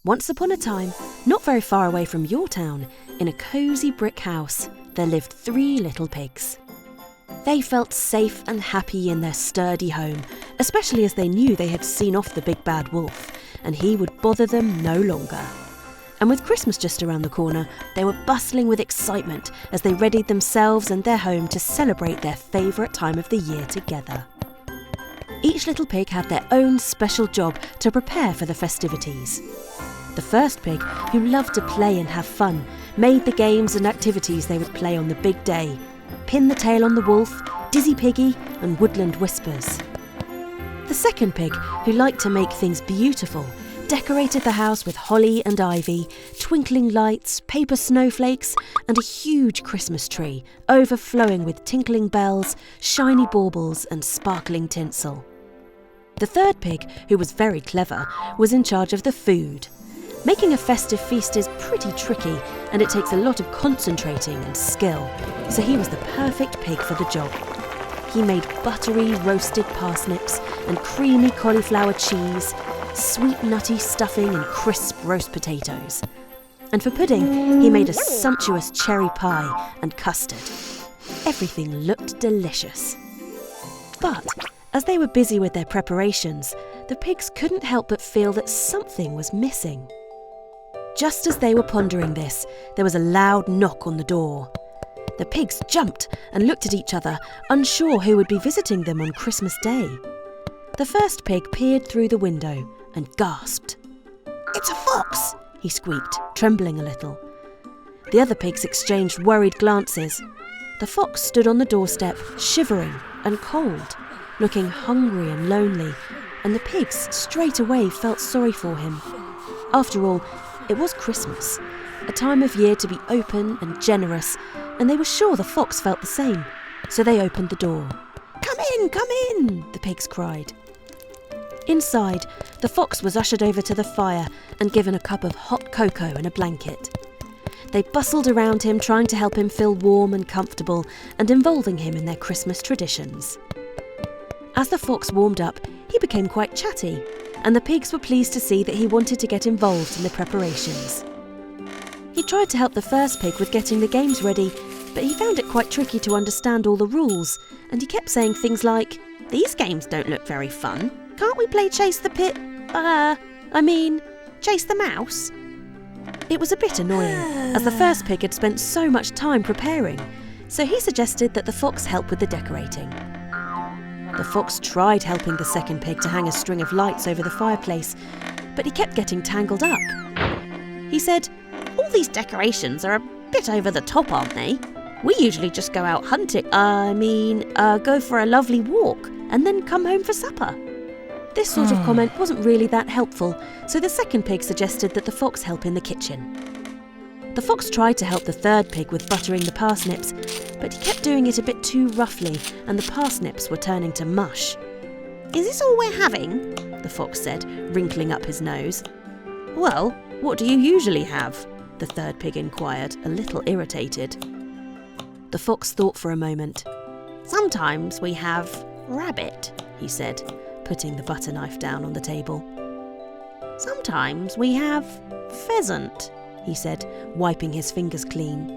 Once upon a time, not very far away from your town, in a cosy brick house, there lived 3 little pigs. They felt safe and happy in their sturdy home, especially as they knew they had seen off the big bad wolf, and he would bother them no longer. And with Christmas just around the corner, they were bustling with excitement as they readied themselves and their home to celebrate their favourite time of the year together. Each little pig had their own special job to prepare for the festivities. The first pig, who loved to play and have fun, made the games and activities they would play on the big day: Pin the Tail on the Wolf, Dizzy Piggy and Woodland Whispers. The second pig, who liked to make things beautiful, decorated the house with holly and ivy, twinkling lights, paper snowflakes and a huge Christmas tree overflowing with tinkling bells, shiny baubles and sparkling tinsel. The third pig, who was very clever, was in charge of the food. Making a festive feast is pretty tricky and it takes a lot of concentrating and skill, so he was the perfect pig for the job. He made buttery roasted parsnips and creamy cauliflower cheese, sweet nutty stuffing and crisp roast potatoes. And for pudding, he made a sumptuous cherry pie and custard. Everything looked delicious. But as they were busy with their preparations, the pigs couldn't help but feel that something was missing. Just as they were pondering this, there was a loud knock on the door. The pigs jumped and looked at each other, unsure who would be visiting them on Christmas Day. The first pig peered through the window and gasped. "It's a fox!" he squeaked, trembling a little. The other pigs exchanged worried glances. The fox stood on the doorstep, shivering and cold, looking hungry and lonely, and the pigs straight away felt sorry for him. After all, it was Christmas, a time of year to be open and generous, and they were sure the fox felt the same. So they opened the door. Come in, the pigs cried. Inside, the fox was ushered over to the fire and given a cup of hot cocoa and a blanket. They bustled around him, trying to help him feel warm and comfortable and involving him in their Christmas traditions. As the fox warmed up, he became quite chatty, and the pigs were pleased to see that he wanted to get involved in the preparations. He tried to help the first pig with getting the games ready, but he found it quite tricky to understand all the rules, and he kept saying things like, "These games don't look very fun. Can't we play Chase the Chase the Mouse?" It was a bit annoying, as the first pig had spent so much time preparing, so he suggested that the fox help with the decorating. The fox tried helping the second pig to hang a string of lights over the fireplace, but he kept getting tangled up. He said, "All these decorations are a bit over the top, aren't they? We usually just go out hunting, go for a lovely walk and then come home for supper." This sort of comment wasn't really that helpful, so the second pig suggested that the fox help in the kitchen. The fox tried to help the third pig with buttering the parsnips, but he kept doing it a bit too roughly and the parsnips were turning to mush. "Is this all we're having?" the fox said, wrinkling up his nose. "Well, what do you usually have?" the third pig inquired, a little irritated. The fox thought for a moment. "Sometimes we have rabbit," he said, putting the butter knife down on the table. "Sometimes we have pheasant," he said, wiping his fingers clean.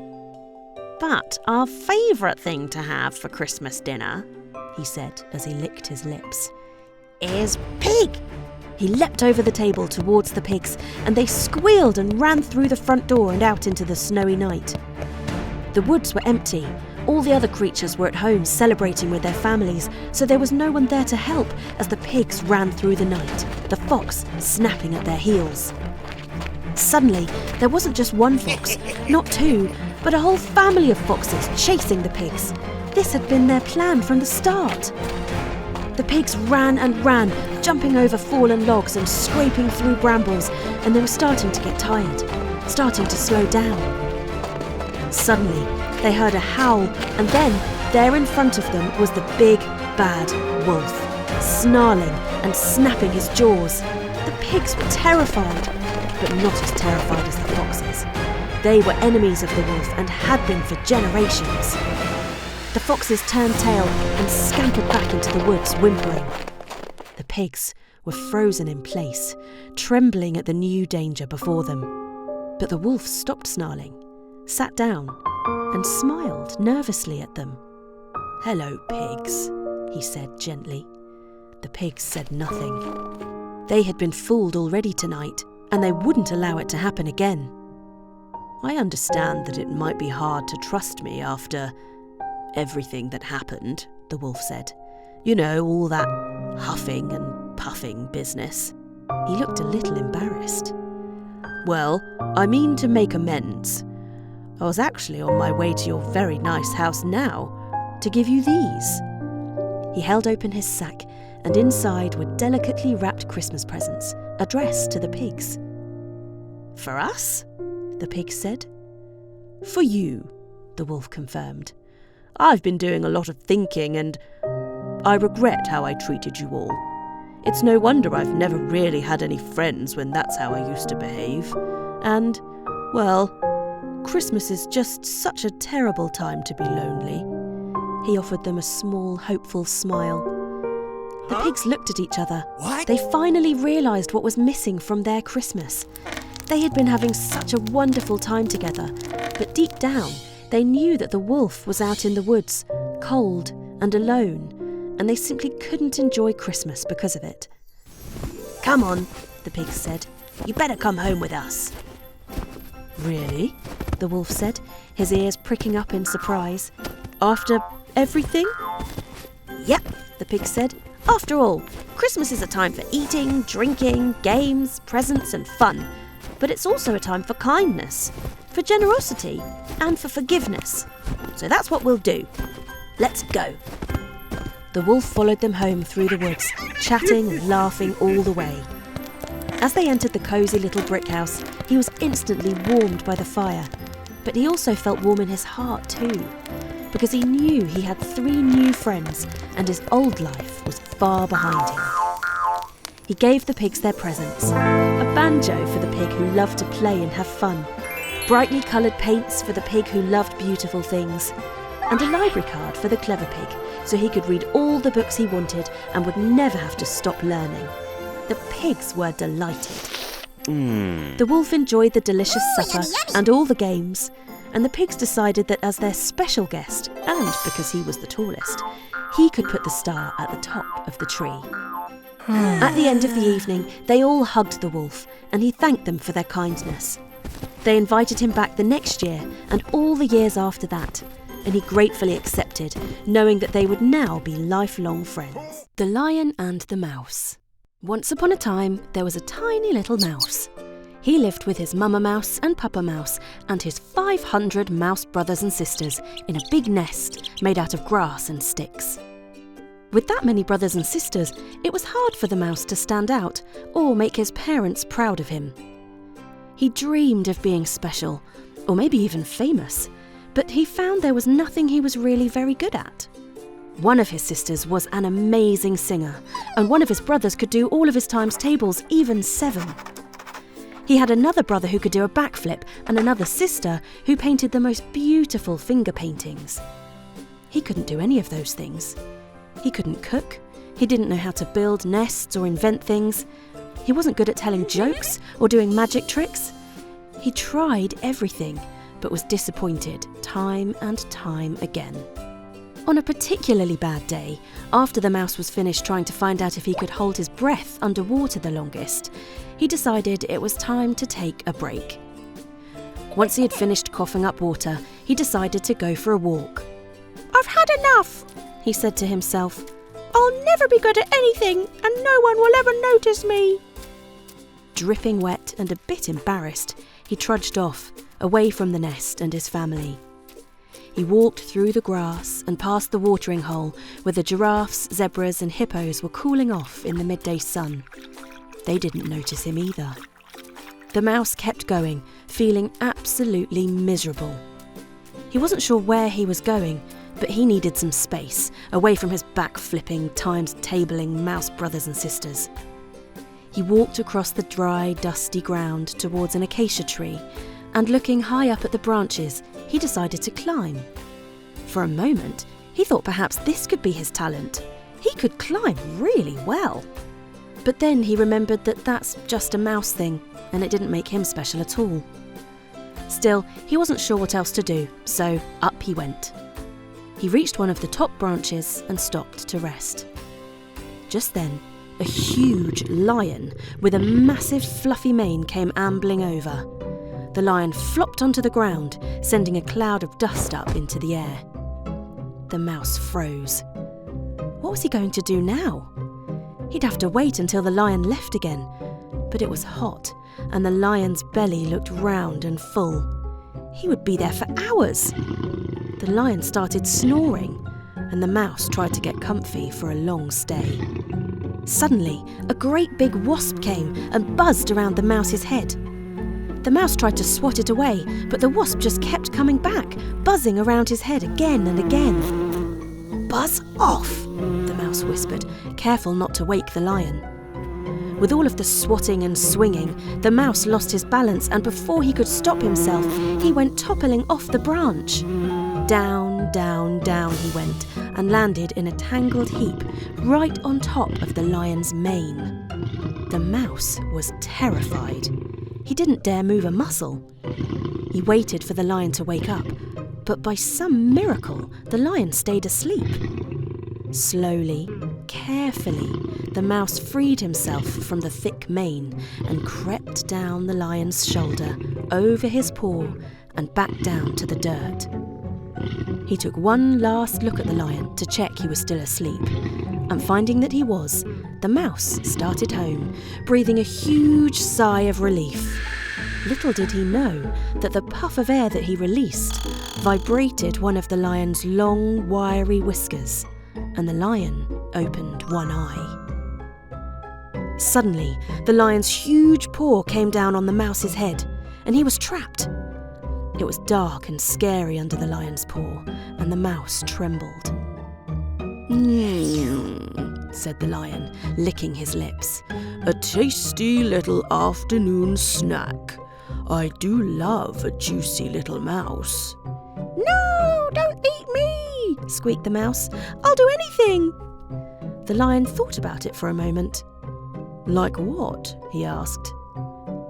"But our favourite thing to have for Christmas dinner," he said as he licked his lips, "is pig." He leapt over the table towards the pigs, and they squealed and ran through the front door and out into the snowy night. The woods were empty. All the other creatures were at home celebrating with their families, so there was no one there to help as the pigs ran through the night, the fox snapping at their heels. Suddenly, there wasn't just one fox, not 2, but a whole family of foxes chasing the pigs. This had been their plan from the start. The pigs ran and ran, jumping over fallen logs and scraping through brambles, and they were starting to get tired, starting to slow down. Suddenly, they heard a howl, and then, there in front of them was the big, bad wolf, snarling and snapping his jaws. The pigs were terrified, but not as terrified as the foxes. They were enemies of the wolf and had been for generations. The foxes turned tail and scampered back into the woods, whimpering. The pigs were frozen in place, trembling at the new danger before them. But the wolf stopped snarling, sat down, and smiled nervously at them. "Hello, pigs," he said gently. The pigs said nothing. They had been fooled already tonight, and they wouldn't allow it to happen again. "I understand that it might be hard to trust me after everything that happened," the wolf said. "You know, all that huffing and puffing business." He looked a little embarrassed. "Well, I mean to make amends. I was actually on my way to your very nice house now to give you these." He held open his sack, and inside were delicately wrapped Christmas presents addressed to the pigs. "For us?" the pigs said. "For you," the wolf confirmed. "I've been doing a lot of thinking, and I regret how I treated you all. It's no wonder I've never really had any friends when that's how I used to behave. And, well, Christmas is just such a terrible time to be lonely." He offered them a small, hopeful smile. The pigs looked at each other. What? They finally realised what was missing from their Christmas. They had been having such a wonderful time together, but deep down, they knew that the wolf was out in the woods, cold and alone, and they simply couldn't enjoy Christmas because of it. "Come on," the pigs said. "You better come home with us." "Really?" the wolf said, his ears pricking up in surprise. "After everything?" "Yep," the pig said. "After all, Christmas is a time for eating, drinking, games, presents and fun. But it's also a time for kindness, for generosity and for forgiveness. So that's what we'll do. Let's go." The wolf followed them home through the woods, chatting and laughing all the way. As they entered the cosy little brick house, he was instantly warmed by the fire. But he also felt warm in his heart too, because he knew he had 3 new friends and his old life was far behind him. He gave the pigs their presents: a banjo for the pig who loved to play and have fun, brightly coloured paints for the pig who loved beautiful things, and a library card for the clever pig so he could read all the books he wanted and would never have to stop learning. The pigs were delighted. The wolf enjoyed the delicious supper and all the games, and the pigs decided that as their special guest, and because he was the tallest, he could put the star at the top of the tree. At the end of the evening, they all hugged the wolf, and he thanked them for their kindness. They invited him back the next year and all the years after that, and he gratefully accepted, knowing that they would now be lifelong friends. The Lion and the Mouse. Once upon a time, there was a tiny little mouse. He lived with his Mama Mouse and Papa Mouse and his 500 mouse brothers and sisters in a big nest made out of grass and sticks. With that many brothers and sisters, it was hard for the mouse to stand out or make his parents proud of him. He dreamed of being special, or maybe even famous, but he found there was nothing he was really very good at. One of his sisters was an amazing singer, and one of his brothers could do all of his times tables, even 7. He had another brother who could do a backflip, and another sister who painted the most beautiful finger paintings. He couldn't do any of those things. He couldn't cook, he didn't know how to build nests or invent things, he wasn't good at telling jokes or doing magic tricks. He tried everything, but was disappointed time and time again. On a particularly bad day, after the mouse was finished trying to find out if he could hold his breath underwater the longest, he decided it was time to take a break. Once he had finished coughing up water, he decided to go for a walk. "I've had enough," he said to himself. "I'll never be good at anything, and no one will ever notice me." Dripping wet and a bit embarrassed, he trudged off, away from the nest and his family. He walked through the grass and past the watering hole where the giraffes, zebras and hippos were cooling off in the midday sun. They didn't notice him either. The mouse kept going, feeling absolutely miserable. He wasn't sure where he was going, but he needed some space, away from his back-flipping, times-tabling mouse brothers and sisters. He walked across the dry, dusty ground towards an acacia tree, and looking high up at the branches, he decided to climb. For a moment, he thought perhaps this could be his talent. He could climb really well. But then he remembered that that's just a mouse thing, and it didn't make him special at all. Still, he wasn't sure what else to do, so up he went. He reached one of the top branches and stopped to rest. Just then, a huge lion with a massive fluffy mane came ambling over. The lion flopped onto the ground, sending a cloud of dust up into the air. The mouse froze. What was he going to do now? He'd have to wait until the lion left again, but it was hot, and the lion's belly looked round and full. He would be there for hours. The lion started snoring, and the mouse tried to get comfy for a long stay. Suddenly, a great big wasp came and buzzed around the mouse's head. The mouse tried to swat it away, but the wasp just kept coming back, buzzing around his head again and again. "Buzz off," the mouse whispered, careful not to wake the lion. With all of the swatting and swinging, the mouse lost his balance, and before he could stop himself, he went toppling off the branch. Down, down, down he went, and landed in a tangled heap right on top of the lion's mane. The mouse was terrified. He didn't dare move a muscle. He waited for the lion to wake up, but by some miracle, the lion stayed asleep. Slowly, carefully, the mouse freed himself from the thick mane and crept down the lion's shoulder, over his paw, and back down to the dirt. He took one last look at the lion to check he was still asleep, and finding that he was, the mouse started home, breathing a huge sigh of relief. Little did he know that the puff of air that he released vibrated one of the lion's long, wiry whiskers, and the lion opened one eye. Suddenly, the lion's huge paw came down on the mouse's head, and he was trapped. It was dark and scary under the lion's paw, and the mouse trembled. Said the lion, licking his lips. "A tasty little afternoon snack. I do love a juicy little mouse." "No, don't eat me," squeaked the mouse. "I'll do anything." The lion thought about it for a moment. "Like what?" he asked.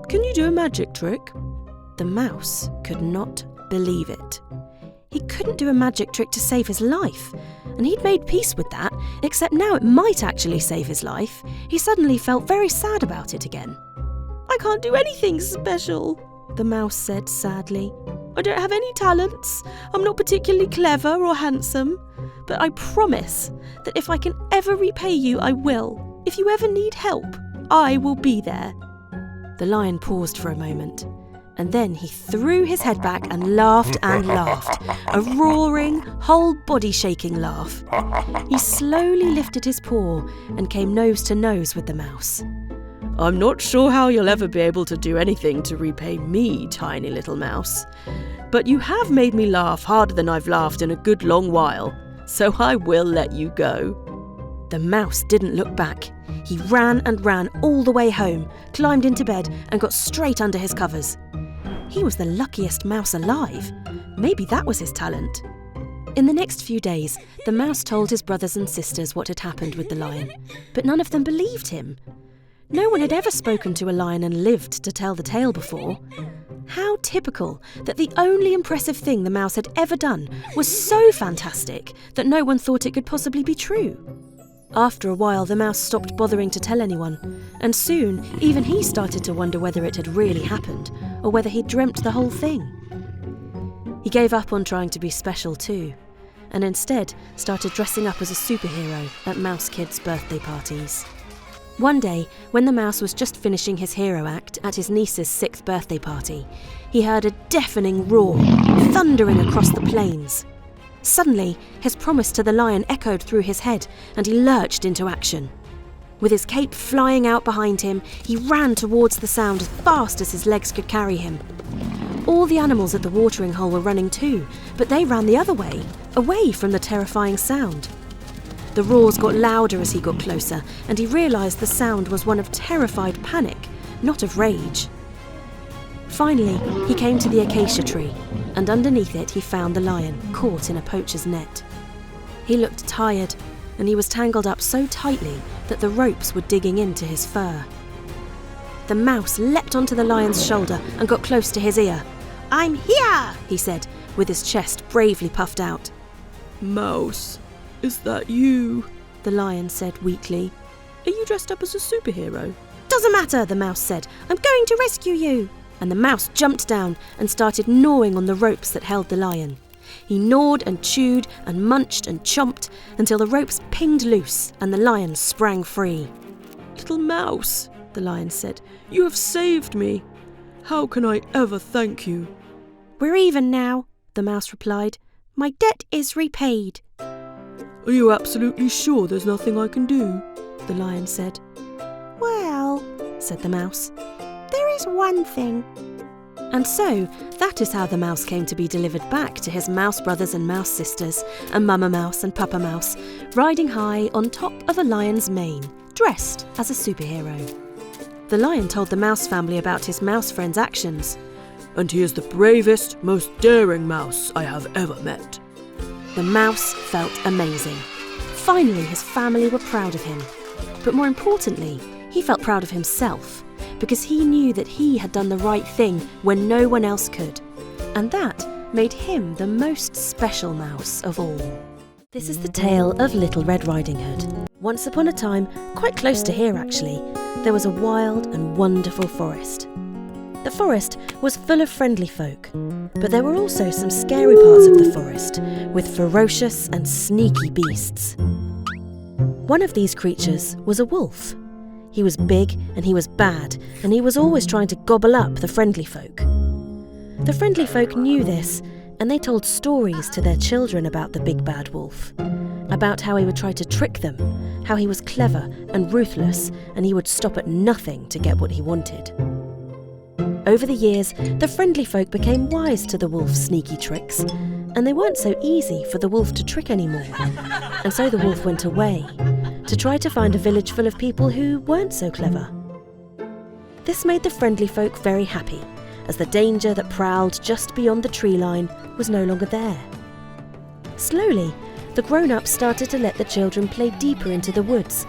"Can you do a magic trick?" The mouse could not believe it. He couldn't do a magic trick to save his life, and he'd made peace with that, except now it might actually save his life. He suddenly felt very sad about it again. "I can't do anything special," the mouse said sadly. "I don't have any talents. I'm not particularly clever or handsome. But I promise that if I can ever repay you, I will. If you ever need help, I will be there." The lion paused for a moment, and then he threw his head back and laughed, a roaring, whole-body-shaking laugh. He slowly lifted his paw and came nose to nose with the mouse. "I'm not sure how you'll ever be able to do anything to repay me, tiny little mouse. But you have made me laugh harder than I've laughed in a good long while, so I will let you go." The mouse didn't look back. He ran and ran all the way home, climbed into bed, and got straight under his covers. He was the luckiest mouse alive. Maybe that was his talent. In the next few days, the mouse told his brothers and sisters what had happened with the lion, but none of them believed him. No one had ever spoken to a lion and lived to tell the tale before. How typical that the only impressive thing the mouse had ever done was so fantastic that no one thought it could possibly be true. After a while, the mouse stopped bothering to tell anyone, and soon even he started to wonder whether it had really happened, or whether he'd dreamt the whole thing. He gave up on trying to be special too, and instead started dressing up as a superhero at mouse kids' birthday parties. One day, when the mouse was just finishing his hero act at his niece's 6th birthday party, he heard a deafening roar, thundering across the plains. Suddenly, his promise to the lion echoed through his head, and he lurched into action. With his cape flying out behind him, he ran towards the sound as fast as his legs could carry him. All the animals at the watering hole were running too, but they ran the other way, away from the terrifying sound. The roars got louder as he got closer, and he realised the sound was one of terrified panic, not of rage. Finally, he came to the acacia tree, and underneath it he found the lion, caught in a poacher's net. He looked tired, and he was tangled up so tightly that the ropes were digging into his fur. The mouse leapt onto the lion's shoulder and got close to his ear. "I'm here," he said, with his chest bravely puffed out. "Mouse, is that you?" the lion said weakly. "Are you dressed up as a superhero?" "Doesn't matter," the mouse said. "I'm going to rescue you." And the mouse jumped down and started gnawing on the ropes that held the lion. He gnawed and chewed and munched and chomped until the ropes pinged loose and the lion sprang free. "Little mouse," the lion said, "you have saved me. How can I ever thank you?" "We're even now," the mouse replied. "My debt is repaid." "Are you absolutely sure there's nothing I can do?" the lion said. "Well," said the mouse, "there is one thing." And so, that is how the mouse came to be delivered back to his mouse brothers and mouse sisters, and Mama Mouse and Papa Mouse, riding high on top of a lion's mane, dressed as a superhero. The lion told the mouse family about his mouse friend's actions. "And he is the bravest, most daring mouse I have ever met." The mouse felt amazing. Finally, his family were proud of him. But more importantly, he felt proud of himself, because he knew that he had done the right thing when no one else could. And that made him the most special mouse of all. This is the tale of Little Red Riding Hood. Once upon a time, quite close to here actually, there was a wild and wonderful forest. The forest was full of friendly folk, but there were also some scary parts of the forest, with ferocious and sneaky beasts. One of these creatures was a wolf. He was big and he was bad, and he was always trying to gobble up the friendly folk. The friendly folk knew this, and they told stories to their children about the big bad wolf, about how he would try to trick them, how he was clever and ruthless, and he would stop at nothing to get what he wanted. Over the years, the friendly folk became wise to the wolf's sneaky tricks, and they weren't so easy for the wolf to trick anymore. And so the wolf went away to try to find a village full of people who weren't so clever. This made the friendly folk very happy, as the danger that prowled just beyond the tree line was no longer there. Slowly, the grown-ups started to let the children play deeper into the woods,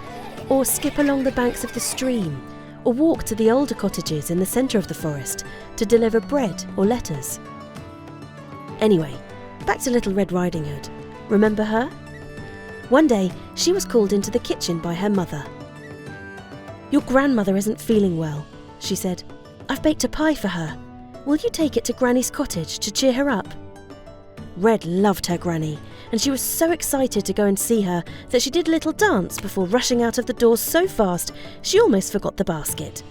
or skip along the banks of the stream, or walk to the older cottages in the centre of the forest to deliver bread or letters. Anyway, back to Little Red Riding Hood. Remember her? One day, she was called into the kitchen by her mother. "Your grandmother isn't feeling well," she said. "I've baked a pie for her. Will you take it to Granny's cottage to cheer her up?" Red loved her Granny, and she was so excited to go and see her that she did a little dance before rushing out of the door so fast she almost forgot the basket.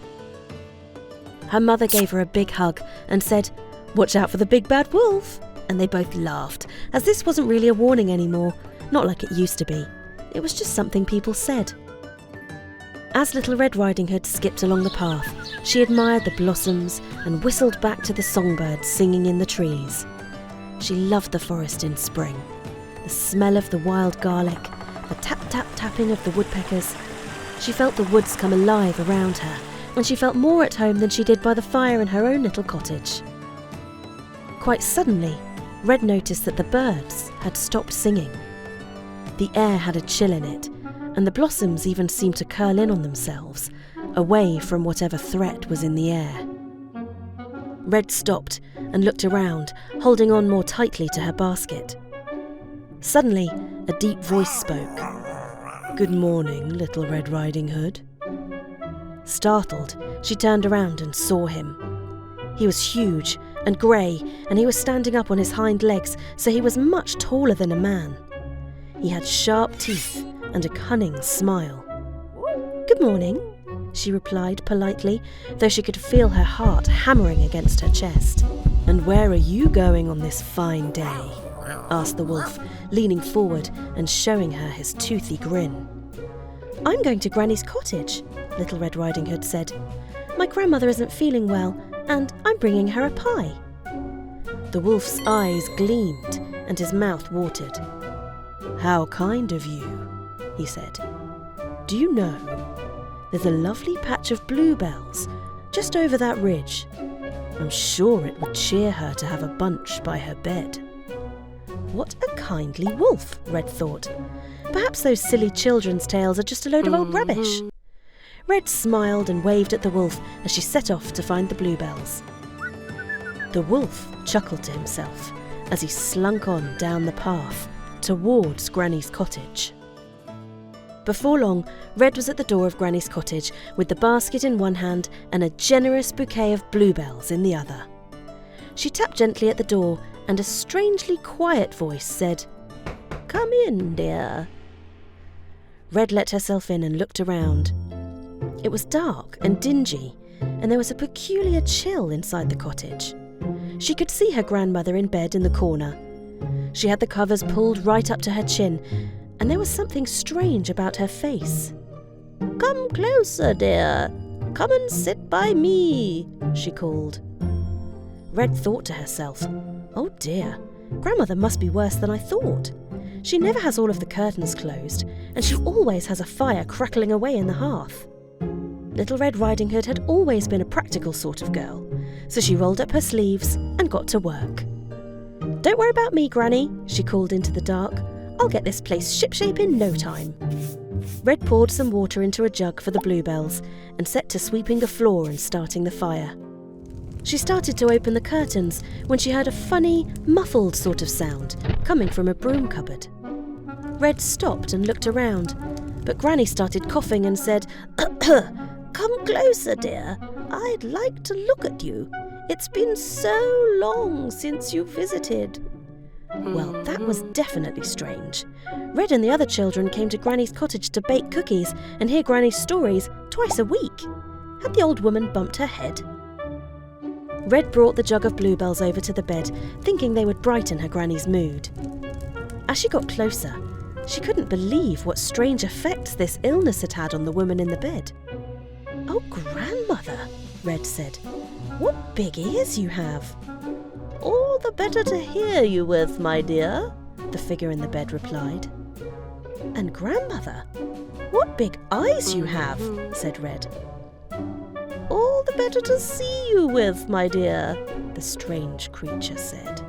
Her mother gave her a big hug and said, "Watch out for the big bad wolf," and they both laughed, as this wasn't really a warning anymore, not like it used to be. It was just something people said. As Little Red Riding Hood skipped along the path, she admired the blossoms and whistled back to the songbirds singing in the trees. She loved the forest in spring. The smell of the wild garlic, the tap-tap-tapping of the woodpeckers. She felt the woods come alive around her, and she felt more at home than she did by the fire in her own little cottage. Quite suddenly, Red noticed that the birds had stopped singing. The air had a chill in it, and the blossoms even seemed to curl in on themselves, away from whatever threat was in the air. Red stopped and looked around, holding on more tightly to her basket. Suddenly, a deep voice spoke. "Good morning, Little Red Riding Hood." Startled, she turned around and saw him. He was huge and grey, and he was standing up on his hind legs, so he was much taller than a man. He had sharp teeth and a cunning smile. "Good morning," she replied politely, though she could feel her heart hammering against her chest. "And where are you going on this fine day?" asked the wolf, leaning forward and showing her his toothy grin. "I'm going to Granny's cottage," Little Red Riding Hood said. "My grandmother isn't feeling well, and I'm bringing her a pie." The wolf's eyes gleamed and his mouth watered. "How kind of you," he said. "Do you know, there's a lovely patch of bluebells just over that ridge. I'm sure it would cheer her to have a bunch by her bed." What a kindly wolf, Red thought. Perhaps those silly children's tales are just a load of old rubbish. Red smiled and waved at the wolf as she set off to find the bluebells. The wolf chuckled to himself as he slunk on down the path towards Granny's cottage. Before long, Red was at the door of Granny's cottage with the basket in one hand and a generous bouquet of bluebells in the other. She tapped gently at the door and a strangely quiet voice said, "Come in, dear." Red let herself in and looked around. It was dark and dingy, and there was a peculiar chill inside the cottage. She could see her grandmother in bed in the corner. She had the covers pulled right up to her chin, and there was something strange about her face. "Come closer, dear. Come and sit by me," she called. Red thought to herself, "Oh dear, Grandmother must be worse than I thought. She never has all of the curtains closed, and she always has a fire crackling away in the hearth." Little Red Riding Hood had always been a practical sort of girl, so she rolled up her sleeves and got to work. "Don't worry about me, Granny," she called into the dark. "I'll get this place shipshape in no time." Red poured some water into a jug for the bluebells and set to sweeping the floor and starting the fire. She started to open the curtains when she heard a funny, muffled sort of sound coming from a broom cupboard. Red stopped and looked around, but Granny started coughing and said, "Come closer, dear. I'd like to look at you. It's been so long since you visited." Well, that was definitely strange. Red and the other children came to Granny's cottage to bake cookies and hear Granny's stories twice a week. Had the old woman bumped her head? Red brought the jug of bluebells over to the bed, thinking they would brighten her Granny's mood. As she got closer, she couldn't believe what strange effects this illness had had on the woman in the bed. "Oh, Grandmother," Red said, "what big ears you have." "All the better to hear you with, my dear," the figure in the bed replied. "And Grandmother, what big eyes you have," said Red. "All the better to see you with, my dear," the strange creature said.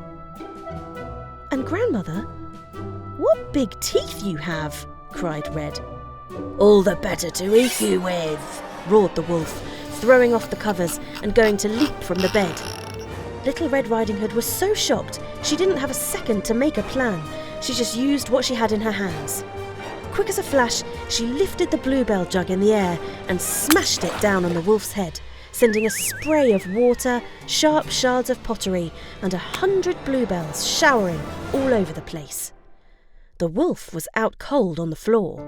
"And Grandmother, what big teeth you have," cried Red. "All the better to eat you with," roared the wolf, throwing off the covers and going to leap from the bed. Little Red Riding Hood was so shocked she didn't have a second to make a plan. She just used what she had in her hands. Quick as a flash, she lifted the bluebell jug in the air and smashed it down on the wolf's head, sending a spray of water, sharp shards of pottery, and 100 bluebells showering all over the place. The wolf was out cold on the floor.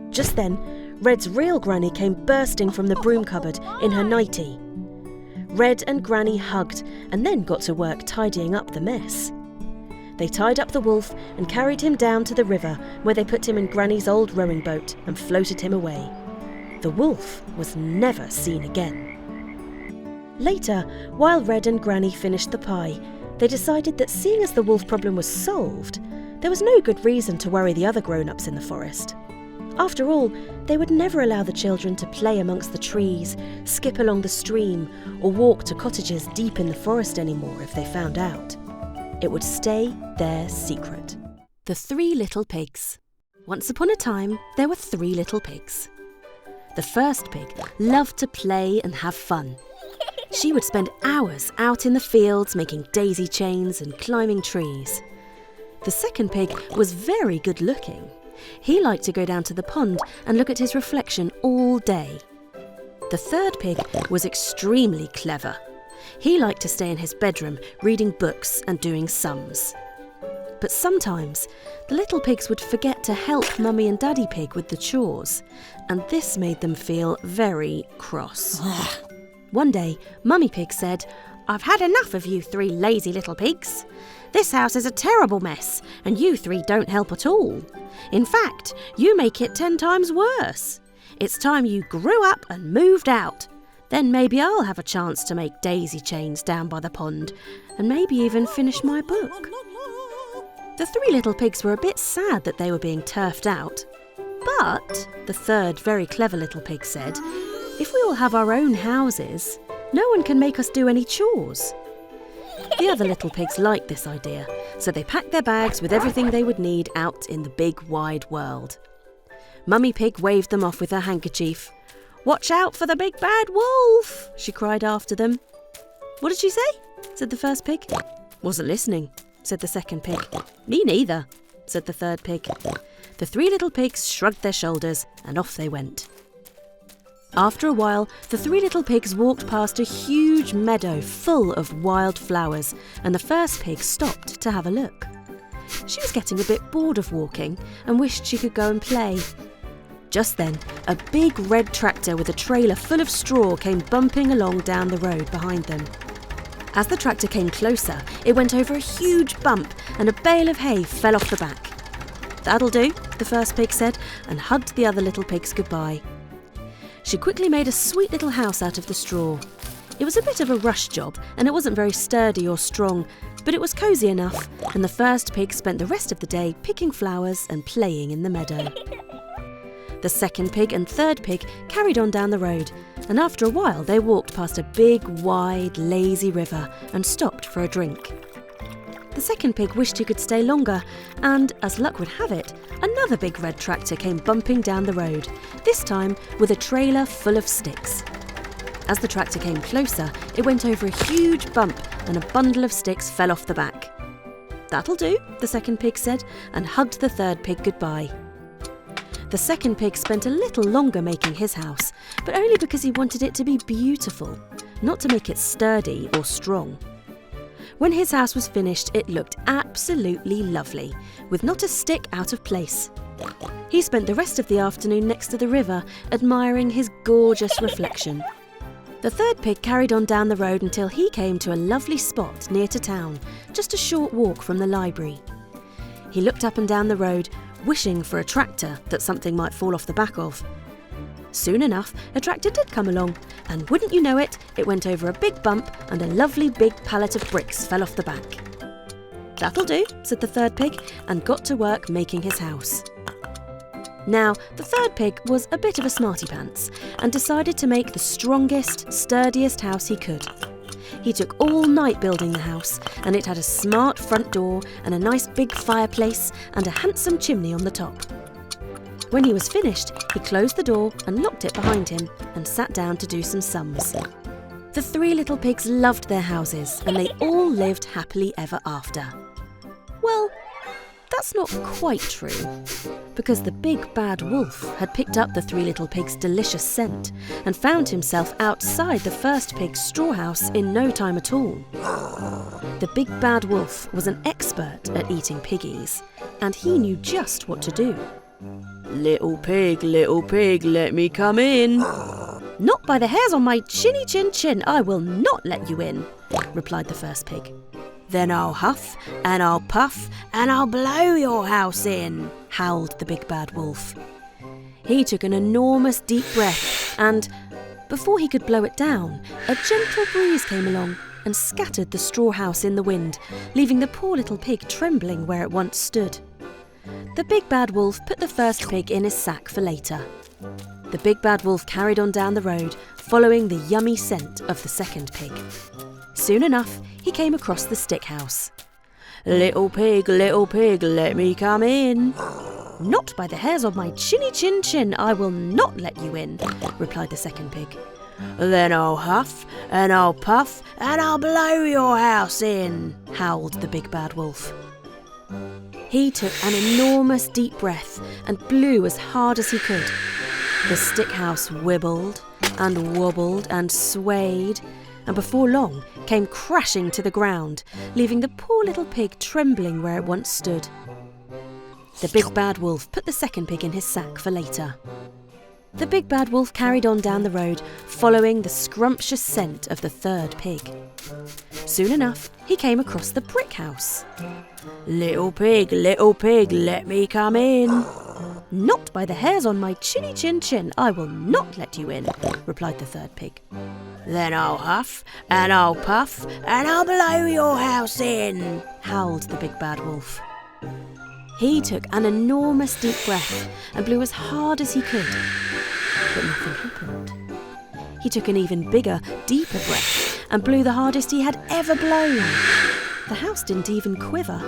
Just then, Red's real Granny came bursting from the broom cupboard in her nightie. Red and Granny hugged and then got to work tidying up the mess. They tied up the wolf and carried him down to the river, where they put him in Granny's old rowing boat and floated him away. The wolf was never seen again. Later, while Red and Granny finished the pie, they decided that seeing as the wolf problem was solved, there was no good reason to worry the other grown-ups in the forest. After all, they would never allow the children to play amongst the trees, skip along the stream, or walk to cottages deep in the forest anymore if they found out. It would stay their secret. The Three Little Pigs. Once upon a time, there were 3 little pigs. The first pig loved to play and have fun. She would spend hours out in the fields making daisy chains and climbing trees. The second pig was very good looking. He liked to go down to the pond and look at his reflection all day. The third pig was extremely clever. He liked to stay in his bedroom reading books and doing sums. But sometimes the little pigs would forget to help Mummy and Daddy Pig with the chores, and this made them feel very cross. One day, Mummy Pig said, "I've had enough of you 3 lazy little pigs. This house is a terrible mess, and you 3 don't help at all. In fact, you make it 10 times worse. It's time you grew up and moved out. Then maybe I'll have a chance to make daisy chains down by the pond, and maybe even finish my book." The 3 little pigs were a bit sad that they were being turfed out. But, the third very clever little pig said, "If we all have our own houses, no one can make us do any chores." The other little pigs liked this idea, so they packed their bags with everything they would need out in the big wide world. Mummy Pig waved them off with her handkerchief. "Watch out for the big bad wolf!" she cried after them. "What did she say?" said the first pig. "Wasn't listening," said the second pig. "Me neither," said the third pig. The three little pigs shrugged their shoulders and off they went. After a while, the three little pigs walked past a huge meadow full of wild flowers, and the first pig stopped to have a look. She was getting a bit bored of walking and wished she could go and play. Just then, a big red tractor with a trailer full of straw came bumping along down the road behind them. As the tractor came closer, it went over a huge bump and a bale of hay fell off the back. "That'll do," the first pig said, and hugged the other little pigs goodbye. She quickly made a sweet little house out of the straw. It was a bit of a rush job, and it wasn't very sturdy or strong, but it was cosy enough, and the first pig spent the rest of the day picking flowers and playing in the meadow. The second pig and third pig carried on down the road, and after a while they walked past a big, wide, lazy river and stopped for a drink. The second pig wished he could stay longer, and, as luck would have it, another big red tractor came bumping down the road, this time with a trailer full of sticks. As the tractor came closer, it went over a huge bump and a bundle of sticks fell off the back. "That'll do," the second pig said, and hugged the third pig goodbye. The second pig spent a little longer making his house, but only because he wanted it to be beautiful, not to make it sturdy or strong. When his house was finished, it looked absolutely lovely, with not a stick out of place. He spent the rest of the afternoon next to the river, admiring his gorgeous reflection. The third pig carried on down the road until he came to a lovely spot near to town, just a short walk from the library. He looked up and down the road, wishing for a tractor that something might fall off the back of. Soon enough, a tractor did come along, and wouldn't you know it, it went over a big bump and a lovely big pallet of bricks fell off the back. "That'll do," said the third pig, and got to work making his house. Now, the third pig was a bit of a smarty pants and decided to make the strongest, sturdiest house he could. He took all night building the house, and it had a smart front door and a nice big fireplace and a handsome chimney on the top. When he was finished, he closed the door and locked it behind him and sat down to do some sums. The three little pigs loved their houses, and they all lived happily ever after. Well, that's not quite true, because the big bad wolf had picked up the three little pigs' delicious scent and found himself outside the first pig's straw house in no time at all. The big bad wolf was an expert at eating piggies, and he knew just what to do. Little pig, let me come in." "Not by the hairs on my chinny chin chin, I will not let you in," replied the first pig. "Then I'll huff and I'll puff and I'll blow your house in," howled the big bad wolf. He took an enormous deep breath and, before he could blow it down, a gentle breeze came along and scattered the straw house in the wind, leaving the poor little pig trembling where it once stood. The big bad wolf put the first pig in his sack for later. The big bad wolf carried on down the road, following the yummy scent of the second pig. Soon enough, he came across the stick house. Little pig, let me come in." "Not by the hairs of my chinny chin chin, I will not let you in," replied the second pig. "Then I'll huff and I'll puff and I'll blow your house in," howled the big bad wolf. He took an enormous deep breath and blew as hard as he could. The stick house wibbled and wobbled and swayed, and before long came crashing to the ground, leaving the poor little pig trembling where it once stood. The big bad wolf put the second pig in his sack for later. The big bad wolf carried on down the road, following the scrumptious scent of the third pig. Soon enough, he came across the brick house. Little pig, let me come in." "Not by the hairs on my chinny chin chin, I will not let you in," replied the third pig. "Then I'll huff and I'll puff and I'll blow your house in," howled the big bad wolf. He took an enormous deep breath and blew as hard as he could, but nothing happened. He took an even bigger, deeper breath and blew the hardest he had ever blown. The house didn't even quiver.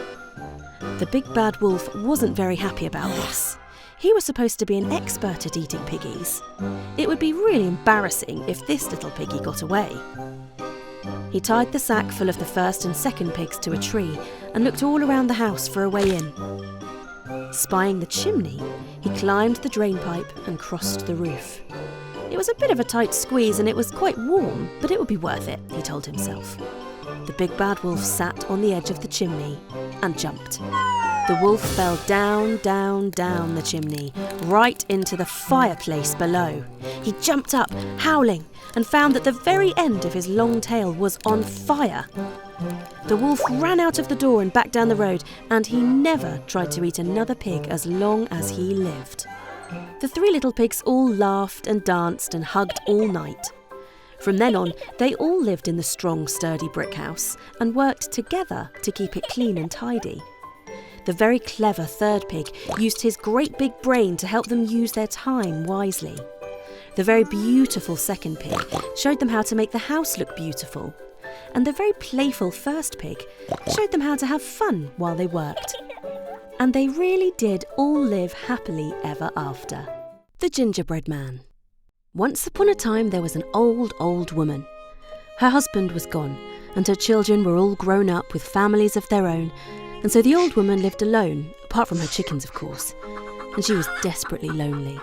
The big bad wolf wasn't very happy about this. He was supposed to be an expert at eating piggies. It would be really embarrassing if this little piggy got away. He tied the sack full of the first and second pigs to a tree and looked all around the house for a way in. Spying the chimney, he climbed the drain pipe and crossed the roof. It was a bit of a tight squeeze and it was quite warm, but it would be worth it, he told himself. The big bad wolf sat on the edge of the chimney and jumped. The wolf fell down, down, down the chimney, right into the fireplace below. He jumped up, howling, and found that the very end of his long tail was on fire. The wolf ran out of the door and back down the road, and he never tried to eat another pig as long as he lived. The three little pigs all laughed and danced and hugged all night. From then on, they all lived in the strong, sturdy brick house and worked together to keep it clean and tidy. The very clever third pig used his great big brain to help them use their time wisely. The very beautiful second pig showed them how to make the house look beautiful. And the very playful first pig showed them how to have fun while they worked. And they really did all live happily ever after. The Gingerbread Man. Once upon a time there was an old woman. Her husband was gone, and her children were all grown up with families of their own, and so the old woman lived alone, apart from her chickens, of course, and she was desperately lonely.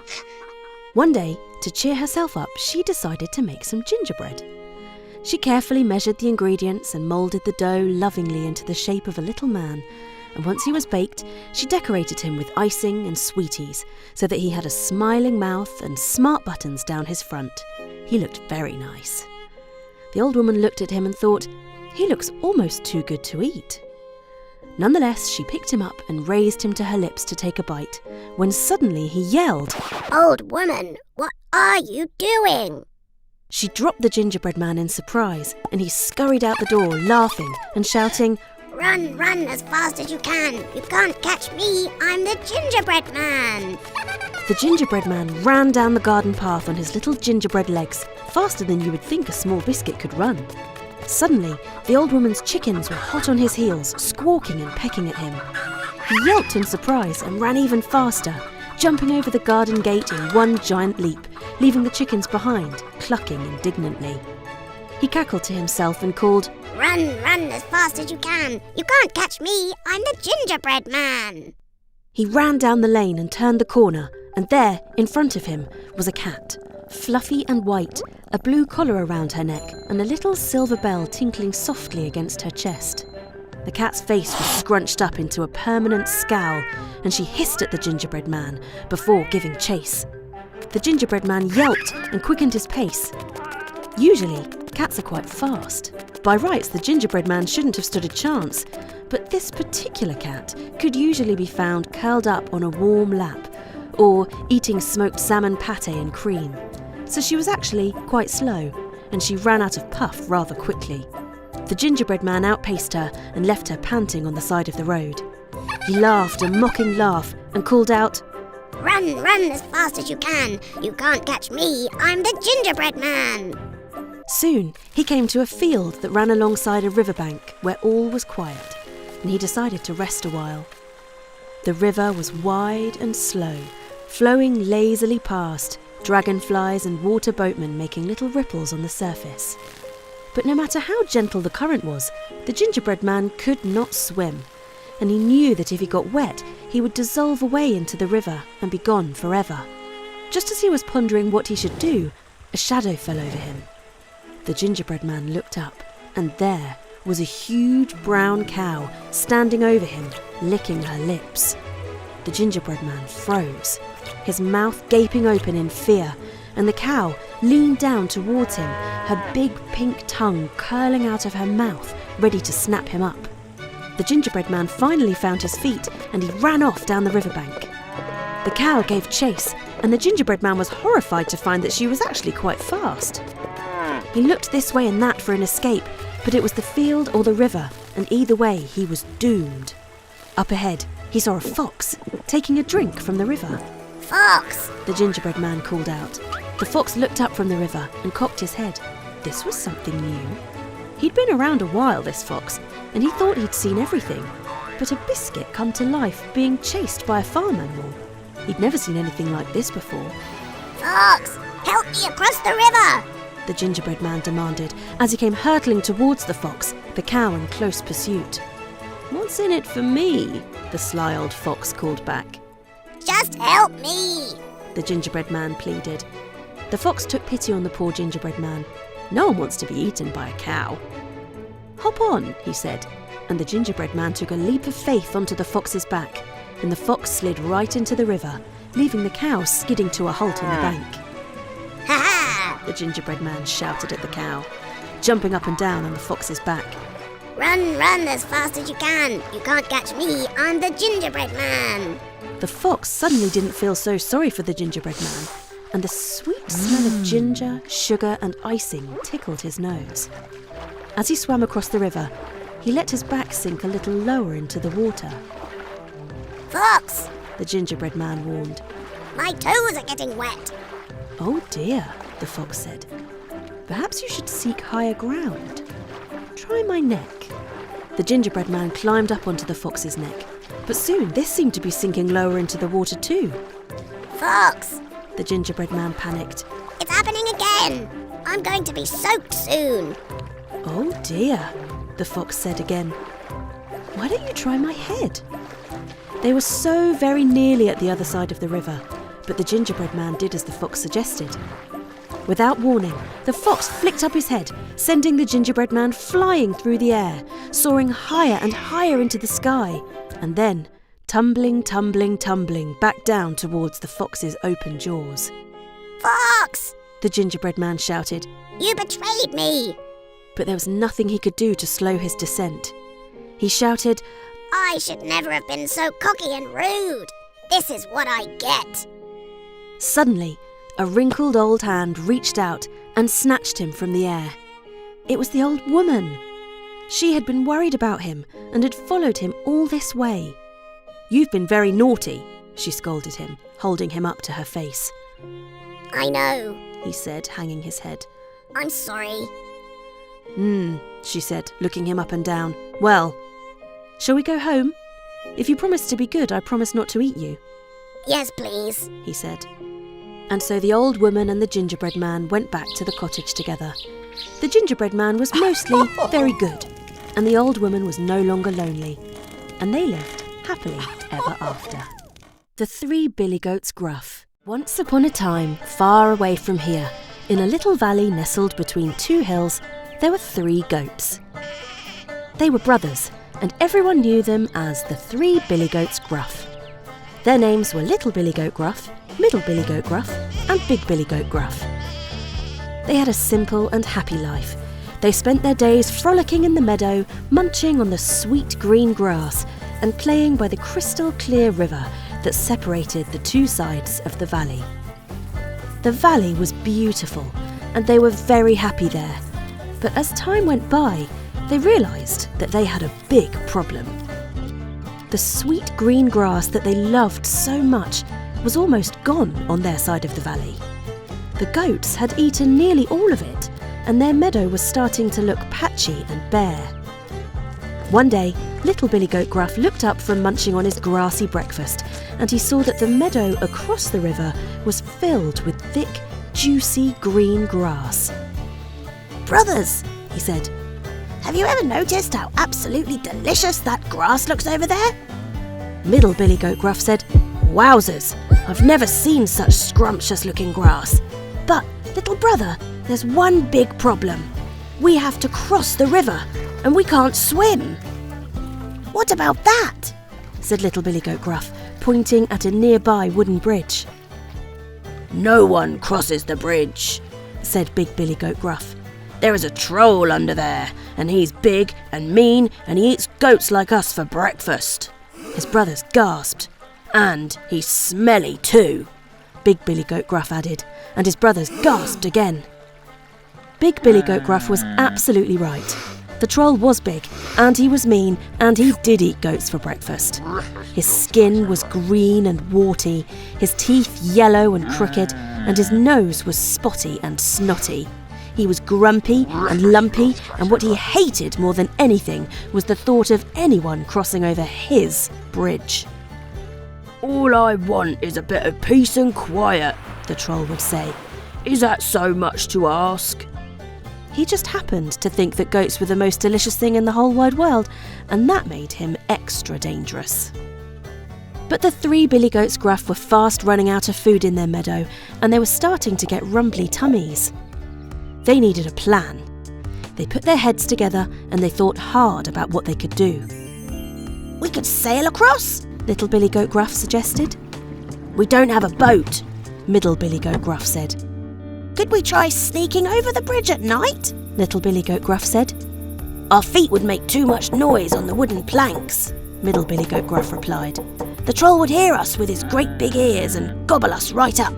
One day, to cheer herself up, she decided to make some gingerbread. She carefully measured the ingredients and moulded the dough lovingly into the shape of a little man, and once he was baked, she decorated him with icing and sweeties so that he had a smiling mouth and smart buttons down his front. He looked very nice. The old woman looked at him and thought, "He looks almost too good to eat." Nonetheless, she picked him up and raised him to her lips to take a bite, when suddenly he yelled, "Old woman, what are you doing?" She dropped the gingerbread man in surprise, and he scurried out the door, laughing and shouting, "Run, run as fast as you can. You can't catch me. I'm the Gingerbread Man." The gingerbread man ran down the garden path on his little gingerbread legs, faster than you would think a small biscuit could run. Suddenly, the old woman's chickens were hot on his heels, squawking and pecking at him. He yelped in surprise and ran even faster, jumping over the garden gate in one giant leap, leaving the chickens behind, clucking indignantly. He cackled to himself and called, "Run, run as fast as you can. You can't catch me. I'm the Gingerbread Man." He ran down the lane and turned the corner, and there, in front of him, was a cat, fluffy and white, a blue collar around her neck, and a little silver bell tinkling softly against her chest. The cat's face was scrunched up into a permanent scowl, and she hissed at the gingerbread man before giving chase. The gingerbread man yelped and quickened his pace. Usually, cats are quite fast. By rights, the gingerbread man shouldn't have stood a chance, but this particular cat could usually be found curled up on a warm lap, or eating smoked salmon pâté and cream. So she was actually quite slow, and she ran out of puff rather quickly. The gingerbread man outpaced her and left her panting on the side of the road. He laughed a mocking laugh and called out, "Run, run as fast as you can. You can't catch me. I'm the Gingerbread Man." Soon he came to a field that ran alongside a riverbank where all was quiet, and he decided to rest a while. The river was wide and slow, flowing lazily past, dragonflies and water boatmen making little ripples on the surface. But no matter how gentle the current was, the gingerbread man could not swim, and he knew that if he got wet, he would dissolve away into the river and be gone forever. Just as he was pondering what he should do, a shadow fell over him. The gingerbread man looked up, and there was a huge brown cow standing over him, licking her lips. The gingerbread man froze, his mouth gaping open in fear, and the cow leaned down towards him, her big pink tongue curling out of her mouth, ready to snap him up. The gingerbread man finally found his feet, and he ran off down the riverbank. The cow gave chase, and the gingerbread man was horrified to find that she was actually quite fast. He looked this way and that for an escape, but it was the field or the river, and either way he was doomed. Up ahead, he saw a fox taking a drink from the river. "Fox!" the gingerbread man called out. The fox looked up from the river and cocked his head. This was something new. He'd been around a while, this fox, and he thought he'd seen everything. but a biscuit come to life being chased by a farm animal. He'd never seen anything like this before. Fox, help me across the river! The gingerbread man demanded as he came hurtling towards the fox, the cow in close pursuit. "What's in it for me?" the sly old fox called back. Just help me! The gingerbread man pleaded. The fox took pity on the poor gingerbread man. No one wants to be eaten by a cow. "Hop on," he said, and the gingerbread man took a leap of faith onto the fox's back, and the fox slid right into the river, leaving the cow skidding to a halt on the bank. Ha ha! The gingerbread man shouted at the cow, jumping up and down on the fox's back. Run, run as fast as you can! You can't catch me, I'm the gingerbread man! The fox suddenly didn't feel so sorry for the gingerbread man, and the sweet smell of ginger, sugar and icing tickled his nose. As he swam across the river, he let his back sink a little lower into the water. Fox, The gingerbread man warned. my toes are getting wet! "Oh dear," the fox said. "Perhaps you should seek higher ground. Try my neck." The gingerbread man climbed up onto the fox's neck, but soon this seemed to be sinking lower into the water too. Fox, The gingerbread man panicked. it's happening again! I'm going to be soaked soon! "Oh dear," the fox said again. "Why don't you try my head?" They were so very nearly at the other side of the river, but the gingerbread man did as the fox suggested. Without warning, the fox flicked up his head, sending the gingerbread man flying through the air, soaring higher and higher into the sky, and then tumbling, tumbling, tumbling back down towards the fox's open jaws. Fox, The gingerbread man shouted, you betrayed me! but there was nothing he could do to slow his descent. He shouted, I should never have been so cocky and rude! This is what I get! Suddenly, a wrinkled old hand reached out and snatched him from the air. It was the old woman. She had been worried about him and had followed him all this way. "You've been very naughty," she scolded him, holding him up to her face. I know, He said, hanging his head. I'm sorry. She said, looking him up and down. "Well, shall we go home? If you promise to be good, I promise not to eat you," Yes, please. he said. And so the old woman and the gingerbread man went back to the cottage together. The gingerbread man was mostly very good, and the old woman was no longer lonely, and they lived happily ever after. The Three Billy Goats Gruff. Once upon a time, far away from here, in a little valley nestled between two hills, there were 3 goats. They were brothers, and everyone knew them as the Three Billy Goats Gruff. Their names were Little Billy Goat Gruff, Middle Billy Goat Gruff, and Big Billy Goat Gruff. They had a simple and happy life. They spent their days frolicking in the meadow, munching on the sweet green grass, and playing by the crystal clear river that separated the 2 sides of the valley. The valley was beautiful, and they were very happy there. But as time went by, they realised that they had a big problem. The sweet green grass that they loved so much was almost gone on their side of the valley. The goats had eaten nearly all of it, and their meadow was starting to look patchy and bare. One day, Little Billy Goat Gruff looked up from munching on his grassy breakfast, and he saw that the meadow across the river was filled with thick, juicy green grass. "Brothers," he said, "have you ever noticed how absolutely delicious that grass looks over there?" Middle Billy Goat Gruff said, "Wowzers, I've never seen such scrumptious-looking grass. But, little brother, there's one big problem. We have to cross the river, and we can't swim." "What about that?" said Little Billy Goat Gruff, pointing at a nearby wooden bridge. "No one crosses the bridge," said Big Billy Goat Gruff. "There is a troll under there, and he's big and mean, and he eats goats like us for breakfast." His brothers gasped. "And he's smelly too," Big Billy Goat Gruff added, and his brothers gasped again. Big Billy Goat Gruff was absolutely right. The troll was big, and he was mean, and he did eat goats for breakfast. His skin was green and warty, his teeth yellow and crooked, and his nose was spotty and snotty. He was grumpy and lumpy, and what he hated more than anything was the thought of anyone crossing over his bridge. "All I want is a bit of peace and quiet," the troll would say. "Is that so much to ask?" He just happened to think that goats were the most delicious thing in the whole wide world, and that made him extra dangerous. But the three Billy Goats Gruff were fast running out of food in their meadow, and they were starting to get rumbly tummies. They needed a plan. They put their heads together and they thought hard about what they could do. We could sail across, Little Billy Goat Gruff suggested. We don't have a boat. Middle Billy Goat Gruff said. Could we try sneaking over the bridge at night? Little Billy Goat Gruff said. Our feet would make too much noise on the wooden planks, Middle Billy Goat Gruff replied. The troll would hear us with his great big ears and gobble us right up.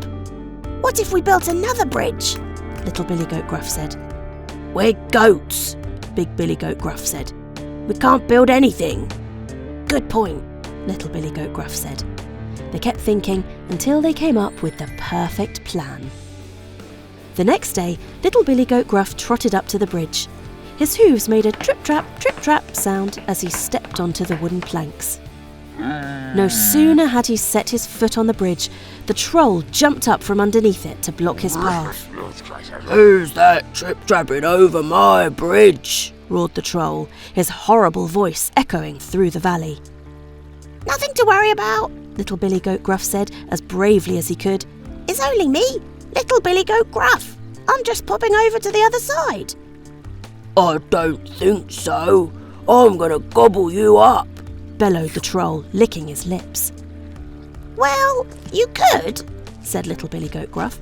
What if we built another bridge? Little Billy Goat Gruff said. We're goats, Big Billy Goat Gruff said. We can't build anything. Good point, Little Billy Goat Gruff said. They kept thinking until they came up with the perfect plan. The next day, Little Billy Goat Gruff trotted up to the bridge. His hooves made a trip-trap sound as he stepped onto the wooden planks. No sooner had he set his foot on the bridge, the troll jumped up from underneath it to block his path. "Who's that trip-trapping over my bridge?" roared the troll, his horrible voice echoing through the valley. Nothing to worry about, Little Billy Goat Gruff said as bravely as he could. It's only me, Little Billy Goat Gruff. I'm just popping over to the other side. "I don't think so. I'm gonna gobble you up," bellowed the troll, licking his lips. Well, you could, said Little Billy Goat Gruff.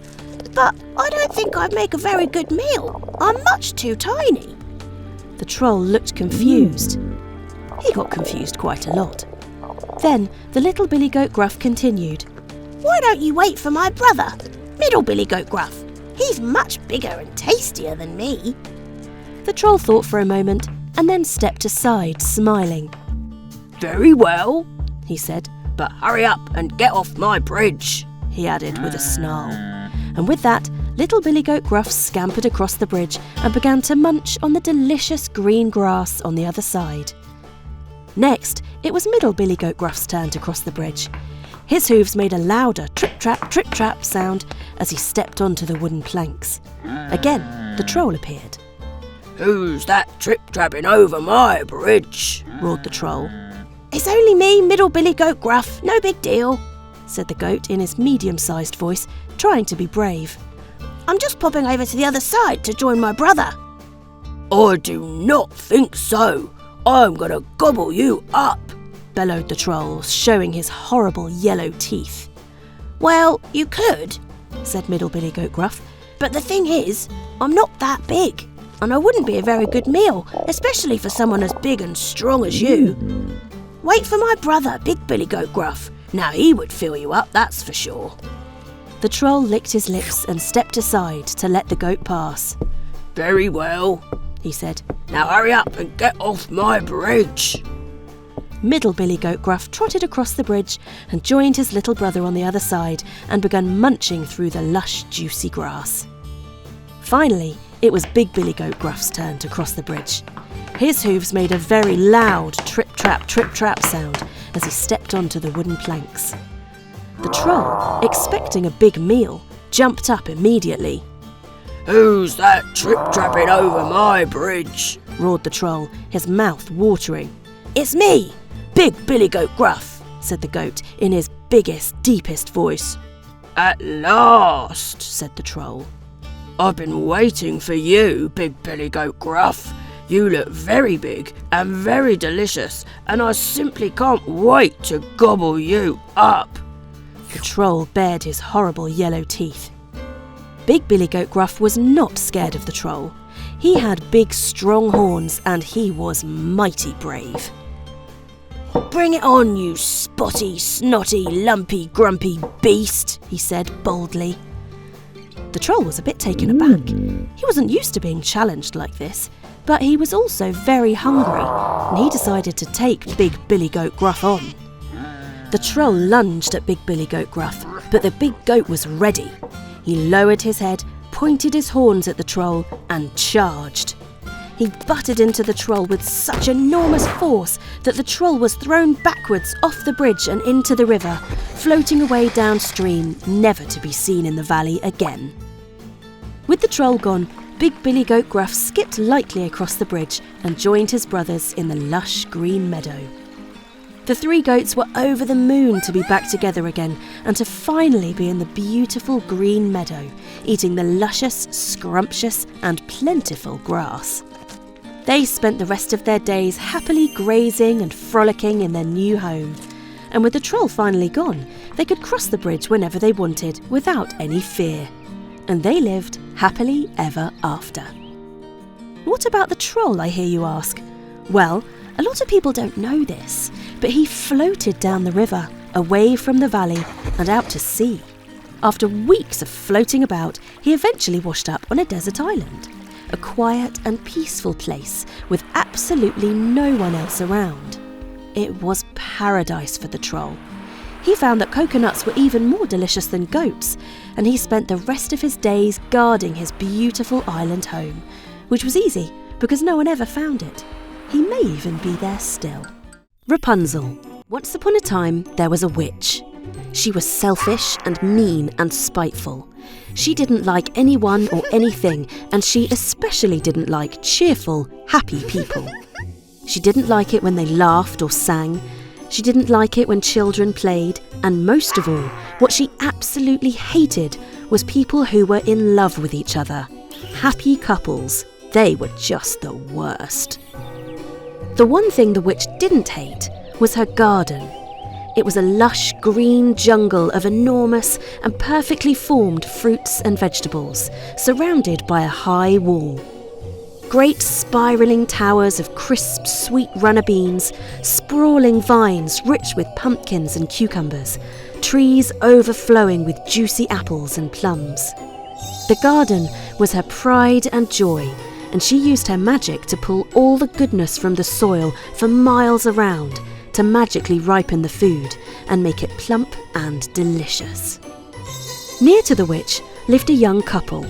But I don't think I'd make a very good meal. I'm much too tiny. The troll looked confused. He got confused quite a lot. Then the Little Billy Goat Gruff continued. Why don't you wait for my brother, Middle Billy Goat Gruff? He's much bigger and tastier than me. The troll thought for a moment and then stepped aside, smiling. "Very well," he said, "but hurry up and get off my bridge," he added with a snarl. And with that, Little Billy Goat Gruff scampered across the bridge and began to munch on the delicious green grass on the other side. Next, it was Middle Billy Goat Gruff's turn to cross the bridge. His hooves made a louder trip-trap sound as he stepped onto the wooden planks. Again, the troll appeared. "Who's that trip-trapping over my bridge?" roared the troll. It's only me, Middle Billy Goat Gruff. No big deal, said the goat in his medium-sized voice, trying to be brave. I'm just popping over to the other side to join my brother. "I do not think so. I'm gonna gobble you up," bellowed the troll, showing his horrible yellow teeth. Well, you could, said Middle Billy Goat Gruff. But the thing is, I'm not that big, and I wouldn't be a very good meal, especially for someone as big and strong as you. Wait for my brother, Big Billy Goat Gruff. Now he would fill you up, that's for sure. The troll licked his lips and stepped aside to let the goat pass. "Very well," he said. "Now hurry up and get off my bridge." Middle Billy Goat Gruff trotted across the bridge and joined his little brother on the other side and began munching through the lush, juicy grass. Finally, it was Big Billy Goat Gruff's turn to cross the bridge. His hooves made a very loud trip-trap sound as he stepped onto the wooden planks. The troll, expecting a big meal, jumped up immediately. "Who's that trip-trapping over my bridge?" roared the troll, his mouth watering. It's me, Big Billy Goat Gruff, said the goat in his biggest, deepest voice. "At last," said the troll. "I've been waiting for you, Big Billy Goat Gruff. You look very big and very delicious, and I simply can't wait to gobble you up." The troll bared his horrible yellow teeth. Big Billy Goat Gruff was not scared of the troll. He had big, strong horns, and he was mighty brave. Bring it on, you spotty, snotty, lumpy, grumpy beast, he said boldly. The troll was a bit taken aback. He wasn't used to being challenged like this, but he was also very hungry, and he decided to take Big Billy Goat Gruff on. The troll lunged at Big Billy Goat Gruff, but the big goat was ready. He lowered his head, pointed his horns at the troll and charged. He butted into the troll with such enormous force that the troll was thrown backwards off the bridge and into the river, floating away downstream, never to be seen in the valley again. With the troll gone, Big Billy Goat Gruff skipped lightly across the bridge and joined his brothers in the lush green meadow. The three goats were over the moon to be back together again and to finally be in the beautiful green meadow, eating the luscious, scrumptious and plentiful grass. They spent the rest of their days happily grazing and frolicking in their new home. And with the troll finally gone, they could cross the bridge whenever they wanted without any fear. And they lived happily ever after. What about the troll, I hear you ask? Well, a lot of people don't know this, but he floated down the river, away from the valley and out to sea. After weeks of floating about, he eventually washed up on a desert island, a quiet and peaceful place with absolutely no one else around. It was paradise for the troll. He found that coconuts were even more delicious than goats, and he spent the rest of his days guarding his beautiful island home, which was easy because no one ever found it. He may even be there still. Rapunzel. Once upon a time, there was a witch. She was selfish and mean and spiteful. She didn't like anyone or anything, and she especially didn't like cheerful, happy people. She didn't like it when they laughed or sang. She didn't like it when children played, and most of all, what she absolutely hated was people who were in love with each other. Happy couples, they were just the worst. The one thing the witch didn't hate was her garden. It was a lush green jungle of enormous and perfectly formed fruits and vegetables, surrounded by a high wall. Great spiralling towers of crisp, sweet runner beans, sprawling vines rich with pumpkins and cucumbers, trees overflowing with juicy apples and plums. The garden was her pride and joy, and she used her magic to pull all the goodness from the soil for miles around, to magically ripen the food and make it plump and delicious. Near to the witch lived a young couple.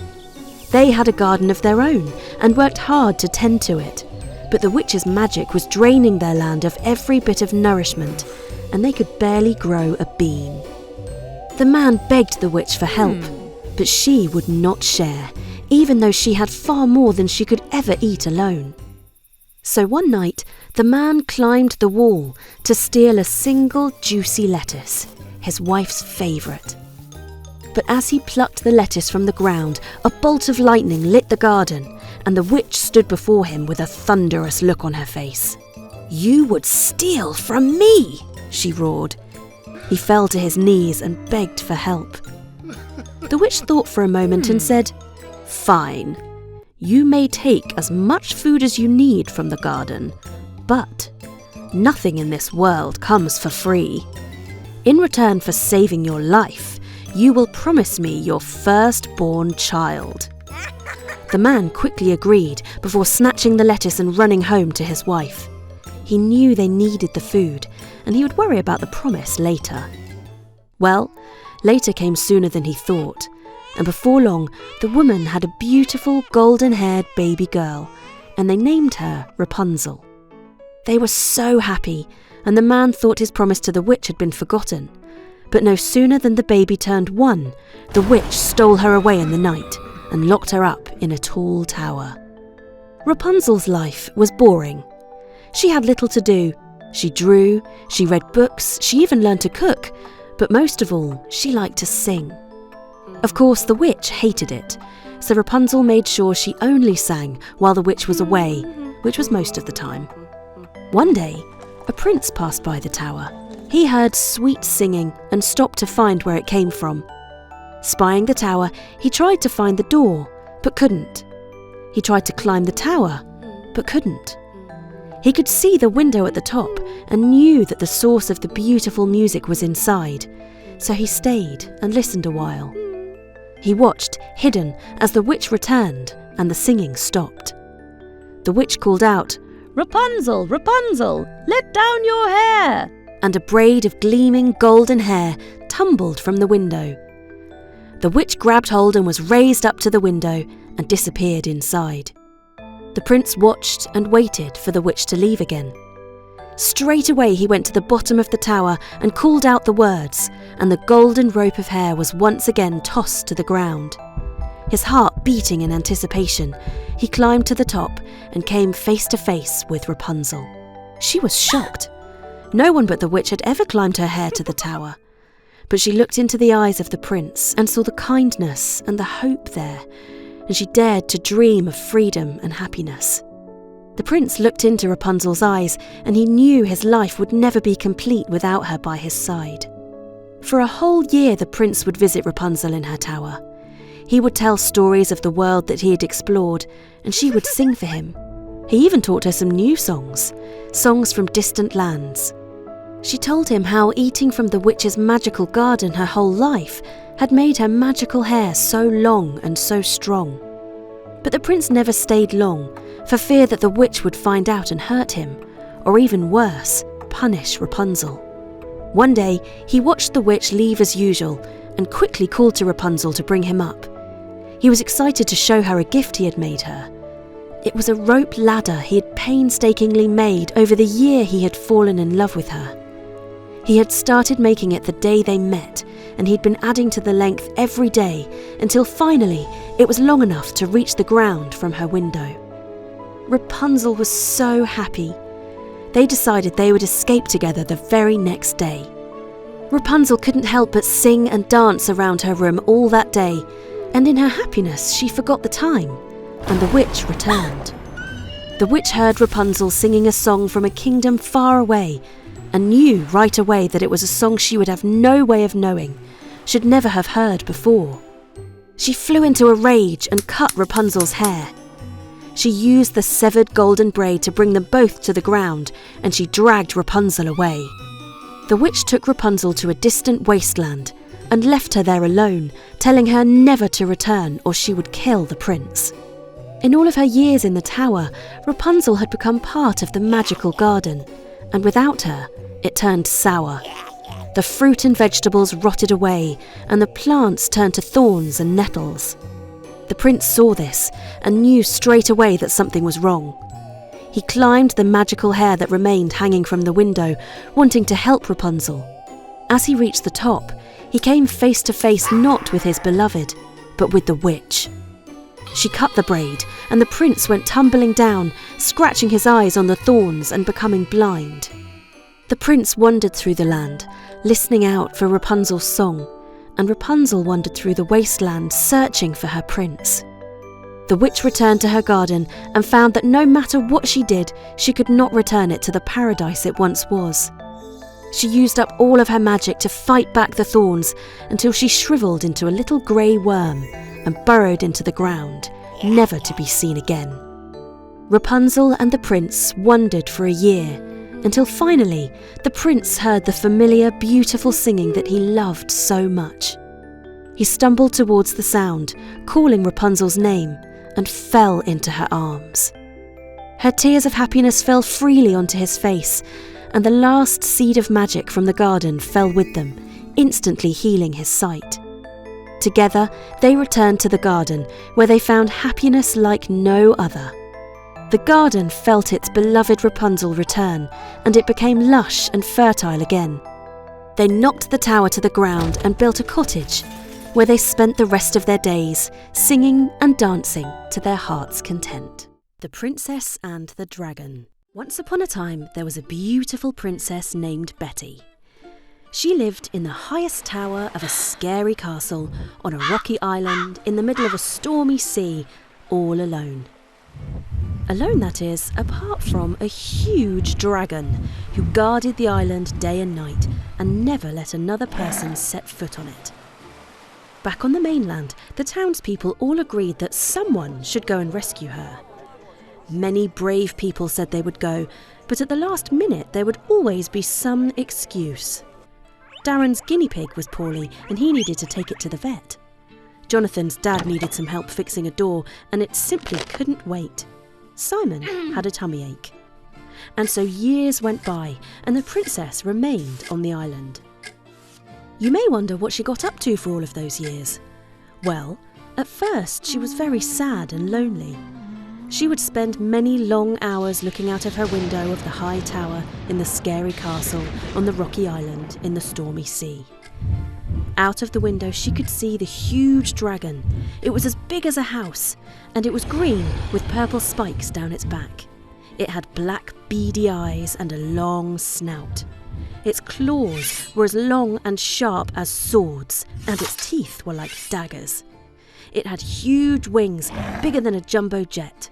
They had a garden of their own and worked hard to tend to it, but the witch's magic was draining their land of every bit of nourishment, and they could barely grow a bean. The man begged the witch for help, but she would not share, even though she had far more than she could ever eat alone. So one night, the man climbed the wall to steal a single juicy lettuce, his wife's favourite. But as he plucked the lettuce from the ground, a bolt of lightning lit the garden, and the witch stood before him with a thunderous look on her face. "You would steal from me!" she roared. He fell to his knees and begged for help. The witch thought for a moment and said, "Fine. You may take as much food as you need from the garden, but nothing in this world comes for free. In return for saving your life, you will promise me your firstborn child." The man quickly agreed before snatching the lettuce and running home to his wife. He knew they needed the food, and he would worry about the promise later. Well, later came sooner than he thought, and before long, the woman had a beautiful golden-haired baby girl, and they named her Rapunzel. They were so happy, and the man thought his promise to the witch had been forgotten. But no sooner than the baby turned 1, the witch stole her away in the night and locked her up in a tall tower. Rapunzel's life was boring. She had little to do. She drew, she read books, she even learned to cook, but most of all, she liked to sing. Of course, the witch hated it, so Rapunzel made sure she only sang while the witch was away, which was most of the time. One day, a prince passed by the tower. He heard sweet singing and stopped to find where it came from. Spying the tower, he tried to find the door, but couldn't. He tried to climb the tower, but couldn't. He could see the window at the top and knew that the source of the beautiful music was inside, so he stayed and listened a while. He watched, hidden, as the witch returned and the singing stopped. The witch called out, "Rapunzel, Rapunzel, let down your hair!" And a braid of gleaming golden hair tumbled from the window. The witch grabbed hold and was raised up to the window and disappeared inside. The prince watched and waited for the witch to leave again. Straight away he went to the bottom of the tower and called out the words, and the golden rope of hair was once again tossed to the ground. His heart beating in anticipation, he climbed to the top and came face to face with Rapunzel. She was shocked. No one but the witch had ever climbed her hair to the tower. But she looked into the eyes of the prince and saw the kindness and the hope there, and she dared to dream of freedom and happiness. The prince looked into Rapunzel's eyes, and he knew his life would never be complete without her by his side. For a whole year the prince would visit Rapunzel in her tower. He would tell stories of the world that he had explored, and she would sing for him. He even taught her some new songs from distant lands. She told him how eating from the witch's magical garden her whole life had made her magical hair so long and so strong. But the prince never stayed long, for fear that the witch would find out and hurt him, or even worse, punish Rapunzel. One day, he watched the witch leave as usual and quickly called to Rapunzel to bring him up. He was excited to show her a gift he had made her. It was a rope ladder he had painstakingly made over the year he had fallen in love with her. He had started making it the day they met, and he'd been adding to the length every day until finally it was long enough to reach the ground from her window. Rapunzel was so happy. They decided they would escape together the very next day. Rapunzel couldn't help but sing and dance around her room all that day, and in her happiness she forgot the time, and the witch returned. The witch heard Rapunzel singing a song from a kingdom far away, and knew right away that it was a song she would have no way of knowing, should never have heard before. She flew into a rage and cut Rapunzel's hair. She used the severed golden braid to bring them both to the ground, and she dragged Rapunzel away. The witch took Rapunzel to a distant wasteland and left her there alone, telling her never to return or she would kill the prince. In all of her years in the tower, Rapunzel had become part of the magical garden, and without her, it turned sour. The fruit and vegetables rotted away, and the plants turned to thorns and nettles. The prince saw this and knew straight away that something was wrong. He climbed the magical hair that remained hanging from the window, wanting to help Rapunzel. As he reached the top, he came face to face not with his beloved, but with the witch. She cut the braid, and the prince went tumbling down, scratching his eyes on the thorns and becoming blind. The prince wandered through the land, listening out for Rapunzel's song, and Rapunzel wandered through the wasteland searching for her prince. The witch returned to her garden and found that no matter what she did, she could not return it to the paradise it once was. She used up all of her magic to fight back the thorns until she shriveled into a little grey worm and burrowed into the ground, never to be seen again. Rapunzel and the prince wandered for a year, until finally the prince heard the familiar, beautiful singing that he loved so much. He stumbled towards the sound, calling Rapunzel's name, and fell into her arms. Her tears of happiness fell freely onto his face, and the last seed of magic from the garden fell with them, instantly healing his sight. Together, they returned to the garden, where they found happiness like no other. The garden felt its beloved Rapunzel return, and it became lush and fertile again. They knocked the tower to the ground and built a cottage, where they spent the rest of their days singing and dancing to their heart's content. The Princess and the Dragon. Once upon a time, there was a beautiful princess named Betty. She lived in the highest tower of a scary castle on a rocky island in the middle of a stormy sea, all alone. Alone, that is, apart from a huge dragon who guarded the island day and night and never let another person set foot on it. Back on the mainland, the townspeople all agreed that someone should go and rescue her. Many brave people said they would go, but at the last minute there would always be some excuse. Darren's guinea pig was poorly and he needed to take it to the vet. Jonathan's dad needed some help fixing a door and it simply couldn't wait. Simon had a tummy ache. And so years went by and the princess remained on the island. You may wonder what she got up to for all of those years. Well, at first she was very sad and lonely. She would spend many long hours looking out of her window of the high tower in the scary castle on the rocky island in the stormy sea. Out of the window she could see the huge dragon. It was as big as a house, and it was green with purple spikes down its back. It had black beady eyes and a long snout. Its claws were as long and sharp as swords, and its teeth were like daggers. It had huge wings, bigger than a jumbo jet.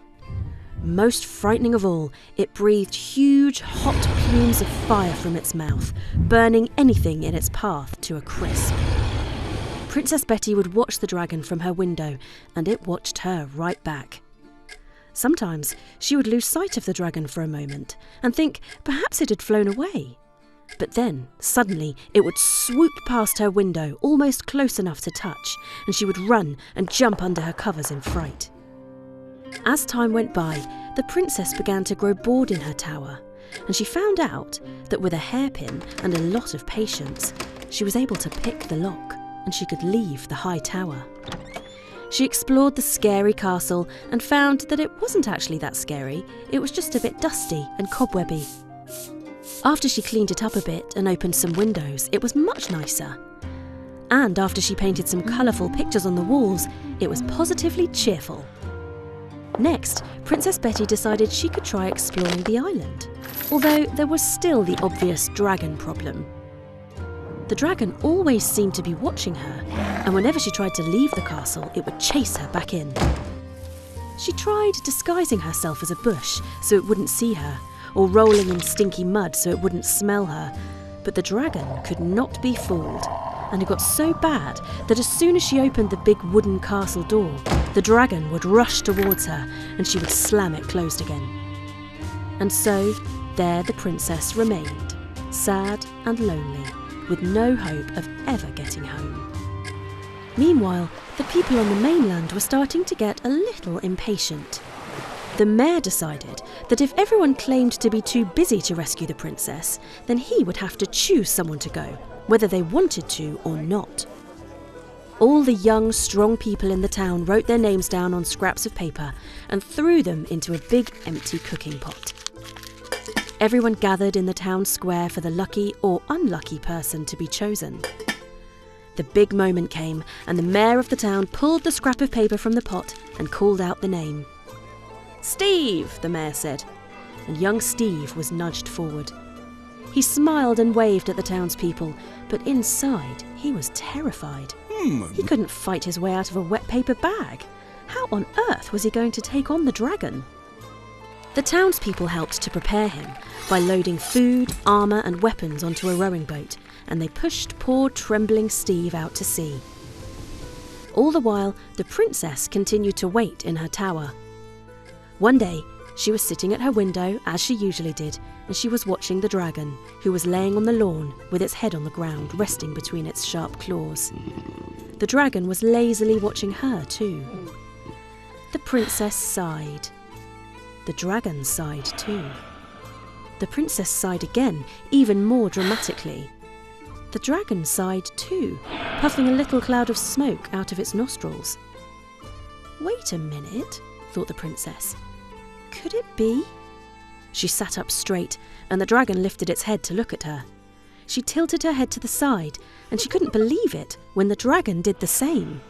Most frightening of all, it breathed huge, hot plumes of fire from its mouth, burning anything in its path to a crisp. Princess Betty would watch the dragon from her window, and it watched her right back. Sometimes she would lose sight of the dragon for a moment and think perhaps it had flown away. But then, suddenly, it would swoop past her window almost close enough to touch, and she would run and jump under her covers in fright. As time went by, the princess began to grow bored in her tower, and she found out that with a hairpin and a lot of patience, she was able to pick the lock, and she could leave the high tower. She explored the scary castle and found that it wasn't actually that scary, it was just a bit dusty and cobwebby. After she cleaned it up a bit and opened some windows, it was much nicer. And after she painted some colourful pictures on the walls, it was positively cheerful. Next, Princess Betty decided she could try exploring the island, although there was still the obvious dragon problem. The dragon always seemed to be watching her, and whenever she tried to leave the castle, it would chase her back in. She tried disguising herself as a bush so it wouldn't see her, or rolling in stinky mud so it wouldn't smell her, but the dragon could not be fooled, and it got so bad that as soon as she opened the big wooden castle door, the dragon would rush towards her and she would slam it closed again. And so, there the princess remained, sad and lonely, with no hope of ever getting home. Meanwhile, the people on the mainland were starting to get a little impatient. The mayor decided that if everyone claimed to be too busy to rescue the princess, then he would have to choose someone to go, whether they wanted to or not. All the young, strong people in the town wrote their names down on scraps of paper and threw them into a big empty cooking pot. Everyone gathered in the town square for the lucky or unlucky person to be chosen. The big moment came, and the mayor of the town pulled the scrap of paper from the pot and called out the name. "Steve," the mayor said, and young Steve was nudged forward. He smiled and waved at the townspeople, but inside he was terrified. He couldn't fight his way out of a wet paper bag. How on earth was he going to take on the dragon? The townspeople helped to prepare him by loading food, armour and weapons onto a rowing boat, and they pushed poor trembling Steve out to sea. All the while, the princess continued to wait in her tower. One day, she was sitting at her window, as she usually did, and she was watching the dragon, who was laying on the lawn with its head on the ground, resting between its sharp claws. The dragon was lazily watching her too. The princess sighed. The dragon sighed too. The princess sighed again, even more dramatically. The dragon sighed too, puffing a little cloud of smoke out of its nostrils. "Wait a minute," thought the princess. "Could it be?" She sat up straight, and the dragon lifted its head to look at her. She tilted her head to the side, and she couldn't believe it when the dragon did the same.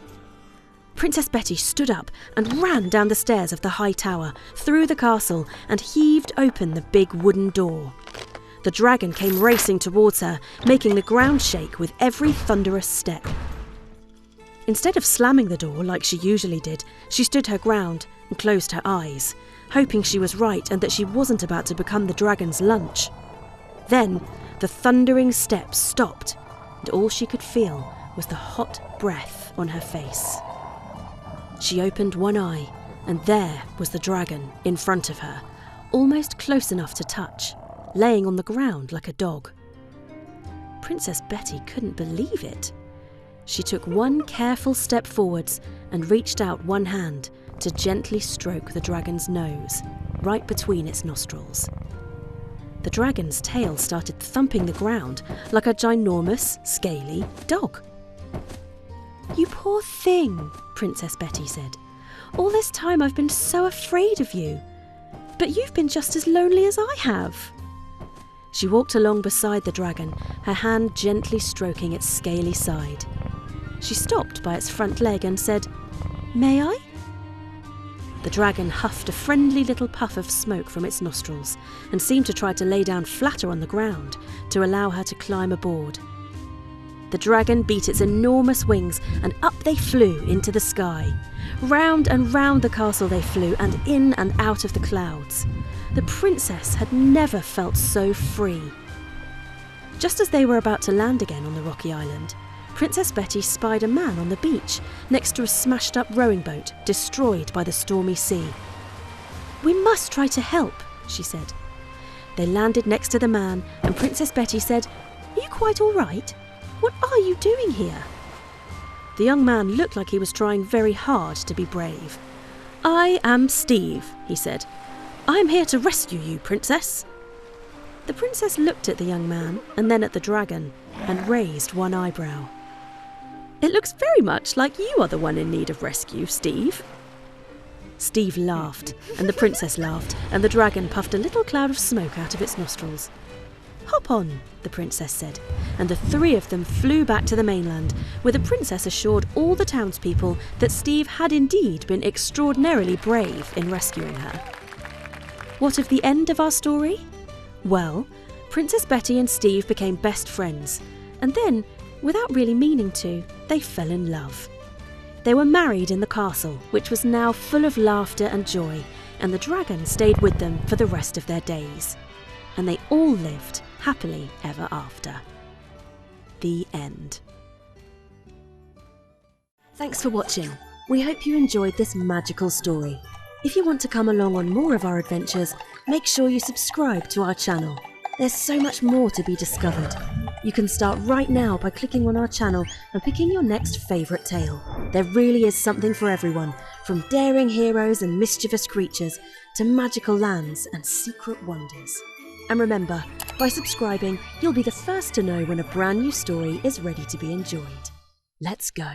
Princess Betty stood up and ran down the stairs of the high tower, through the castle, and heaved open the big wooden door. The dragon came racing towards her, making the ground shake with every thunderous step. Instead of slamming the door like she usually did, she stood her ground and closed her eyes, hoping she was right and that she wasn't about to become the dragon's lunch. Then the thundering steps stopped, and all she could feel was the hot breath on her face. She opened one eye, and there was the dragon in front of her, almost close enough to touch, laying on the ground like a dog. Princess Betty couldn't believe it. She took one careful step forwards and reached out one hand to gently stroke the dragon's nose, right between its nostrils. The dragon's tail started thumping the ground like a ginormous, scaly dog. You poor thing, Princess Betty said. All this time I've been so afraid of you. But you've been just as lonely as I have. She walked along beside the dragon, her hand gently stroking its scaly side. She stopped by its front leg and said, "May I?" The dragon huffed a friendly little puff of smoke from its nostrils and seemed to try to lay down flatter on the ground to allow her to climb aboard. The dragon beat its enormous wings and up they flew into the sky. Round and round the castle they flew and in and out of the clouds. The princess had never felt so free. Just as they were about to land again on the rocky island, Princess Betty spied a man on the beach next to a smashed-up rowing boat destroyed by the stormy sea. "We must try to help," she said. They landed next to the man and Princess Betty said, "Are you quite all right? What are you doing here?" The young man looked like he was trying very hard to be brave. "I am Steve," he said. "I am here to rescue you, Princess." The princess looked at the young man and then at the dragon and raised one eyebrow. "It looks very much like you are the one in need of rescue, Steve." Steve laughed, and the princess laughed, and the dragon puffed a little cloud of smoke out of its nostrils. "Hop on," the princess said, and the three of them flew back to the mainland, where the princess assured all the townspeople that Steve had indeed been extraordinarily brave in rescuing her. What of the end of our story? Well, Princess Betty and Steve became best friends, and then, without really meaning to, they fell in love. They were married in the castle, which was now full of laughter and joy, and the dragon stayed with them for the rest of their days. And they all lived happily ever after. The end. Thanks for watching. We hope you enjoyed this magical story. If you want to come along on more of our adventures, make sure you subscribe to our channel. There's so much more to be discovered. You can start right now by clicking on our channel and picking your next favourite tale. There really is something for everyone, from daring heroes and mischievous creatures to magical lands and secret wonders. And remember, by subscribing, you'll be the first to know when a brand new story is ready to be enjoyed. Let's go.